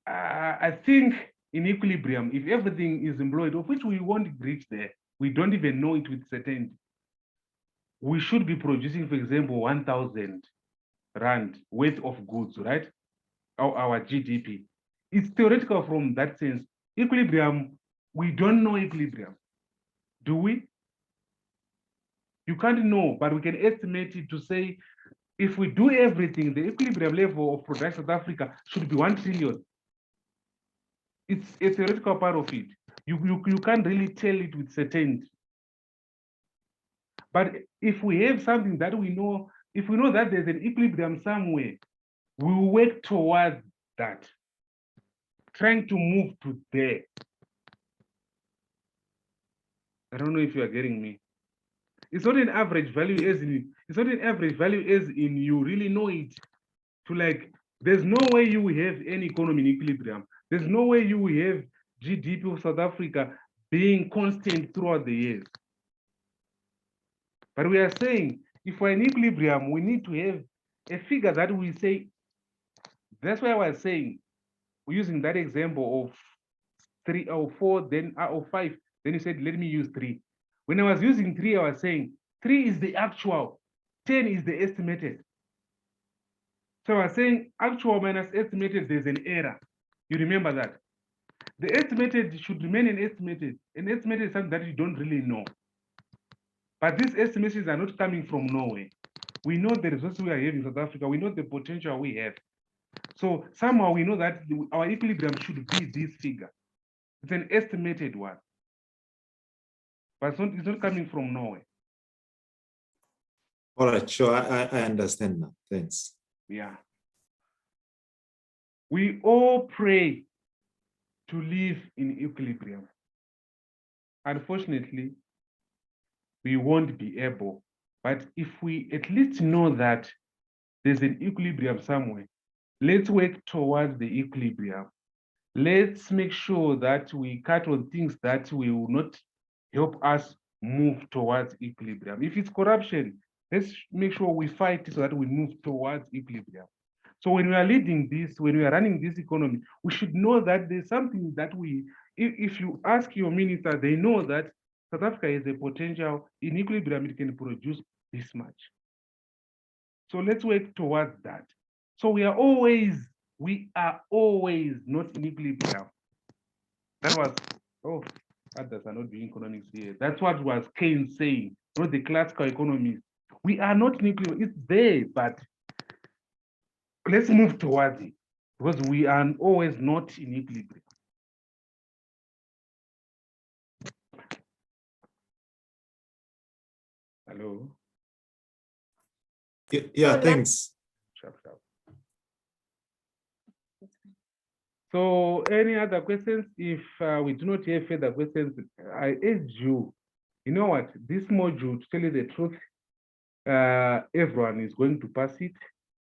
I think in equilibrium, if everything is employed, of which we won't reach there, we don't even know it with certainty. We should be producing, for example, 1,000 rand worth of goods, right? Our GDP. It's theoretical from that sense. Equilibrium, we don't know equilibrium. Do we? You can't know, but we can estimate it to say, if we do everything, the equilibrium level of production South Africa should be 1 trillion. It's a theoretical part of it. You can't really tell it with certainty. But if we have something that we know, if we know that there's an equilibrium somewhere, we will work towards that, trying to move to there. I don't know if you are getting me. It's not an average value as in, it's not an average value as in you really know it. To like, there's no way you will have any economy in equilibrium. There's no way you will have GDP of South Africa being constant throughout the years. But we are saying, if we're in equilibrium, we need to have a figure that we say, that's why I was saying, we're using that example of 3 or 4, then or 5, then you said, let me use 3. When I was using 3, I was saying 3 is the actual, 10 is the estimated. So I was saying actual minus estimated, there's an error. You remember that? The estimated should remain an estimated. An estimated is something that you don't really know. But these estimations are not coming from nowhere. We know the resources we are having in South Africa. We know the potential we have. So somehow we know that our equilibrium should be this figure. It's an estimated one. But it's not coming from nowhere. All right, sure. I understand now. Thanks. Yeah. We all pray to live in equilibrium. Unfortunately, we won't be able. But if we at least know that there's an equilibrium somewhere, let's work towards the equilibrium. Let's make sure that we cut on things that will not help us move towards equilibrium. If it's corruption, let's make sure we fight so that we move towards equilibrium. So when we are leading this, when we are running this economy, we should know that there's something that if you ask your minister, they know that South Africa is a potential in equilibrium, it can produce this much. So let's work towards that. So we are always not in equilibrium. That was, others are not doing economics here. That's what was Keynes saying, not the classical economists. We are not in equilibrium, it's there, but let's move towards it because we are always not in equilibrium. Hello? Yeah, thanks. Sharp. So any other questions? If we do not have further questions, I urge you, you know what, this module, to tell you the truth, everyone is going to pass it.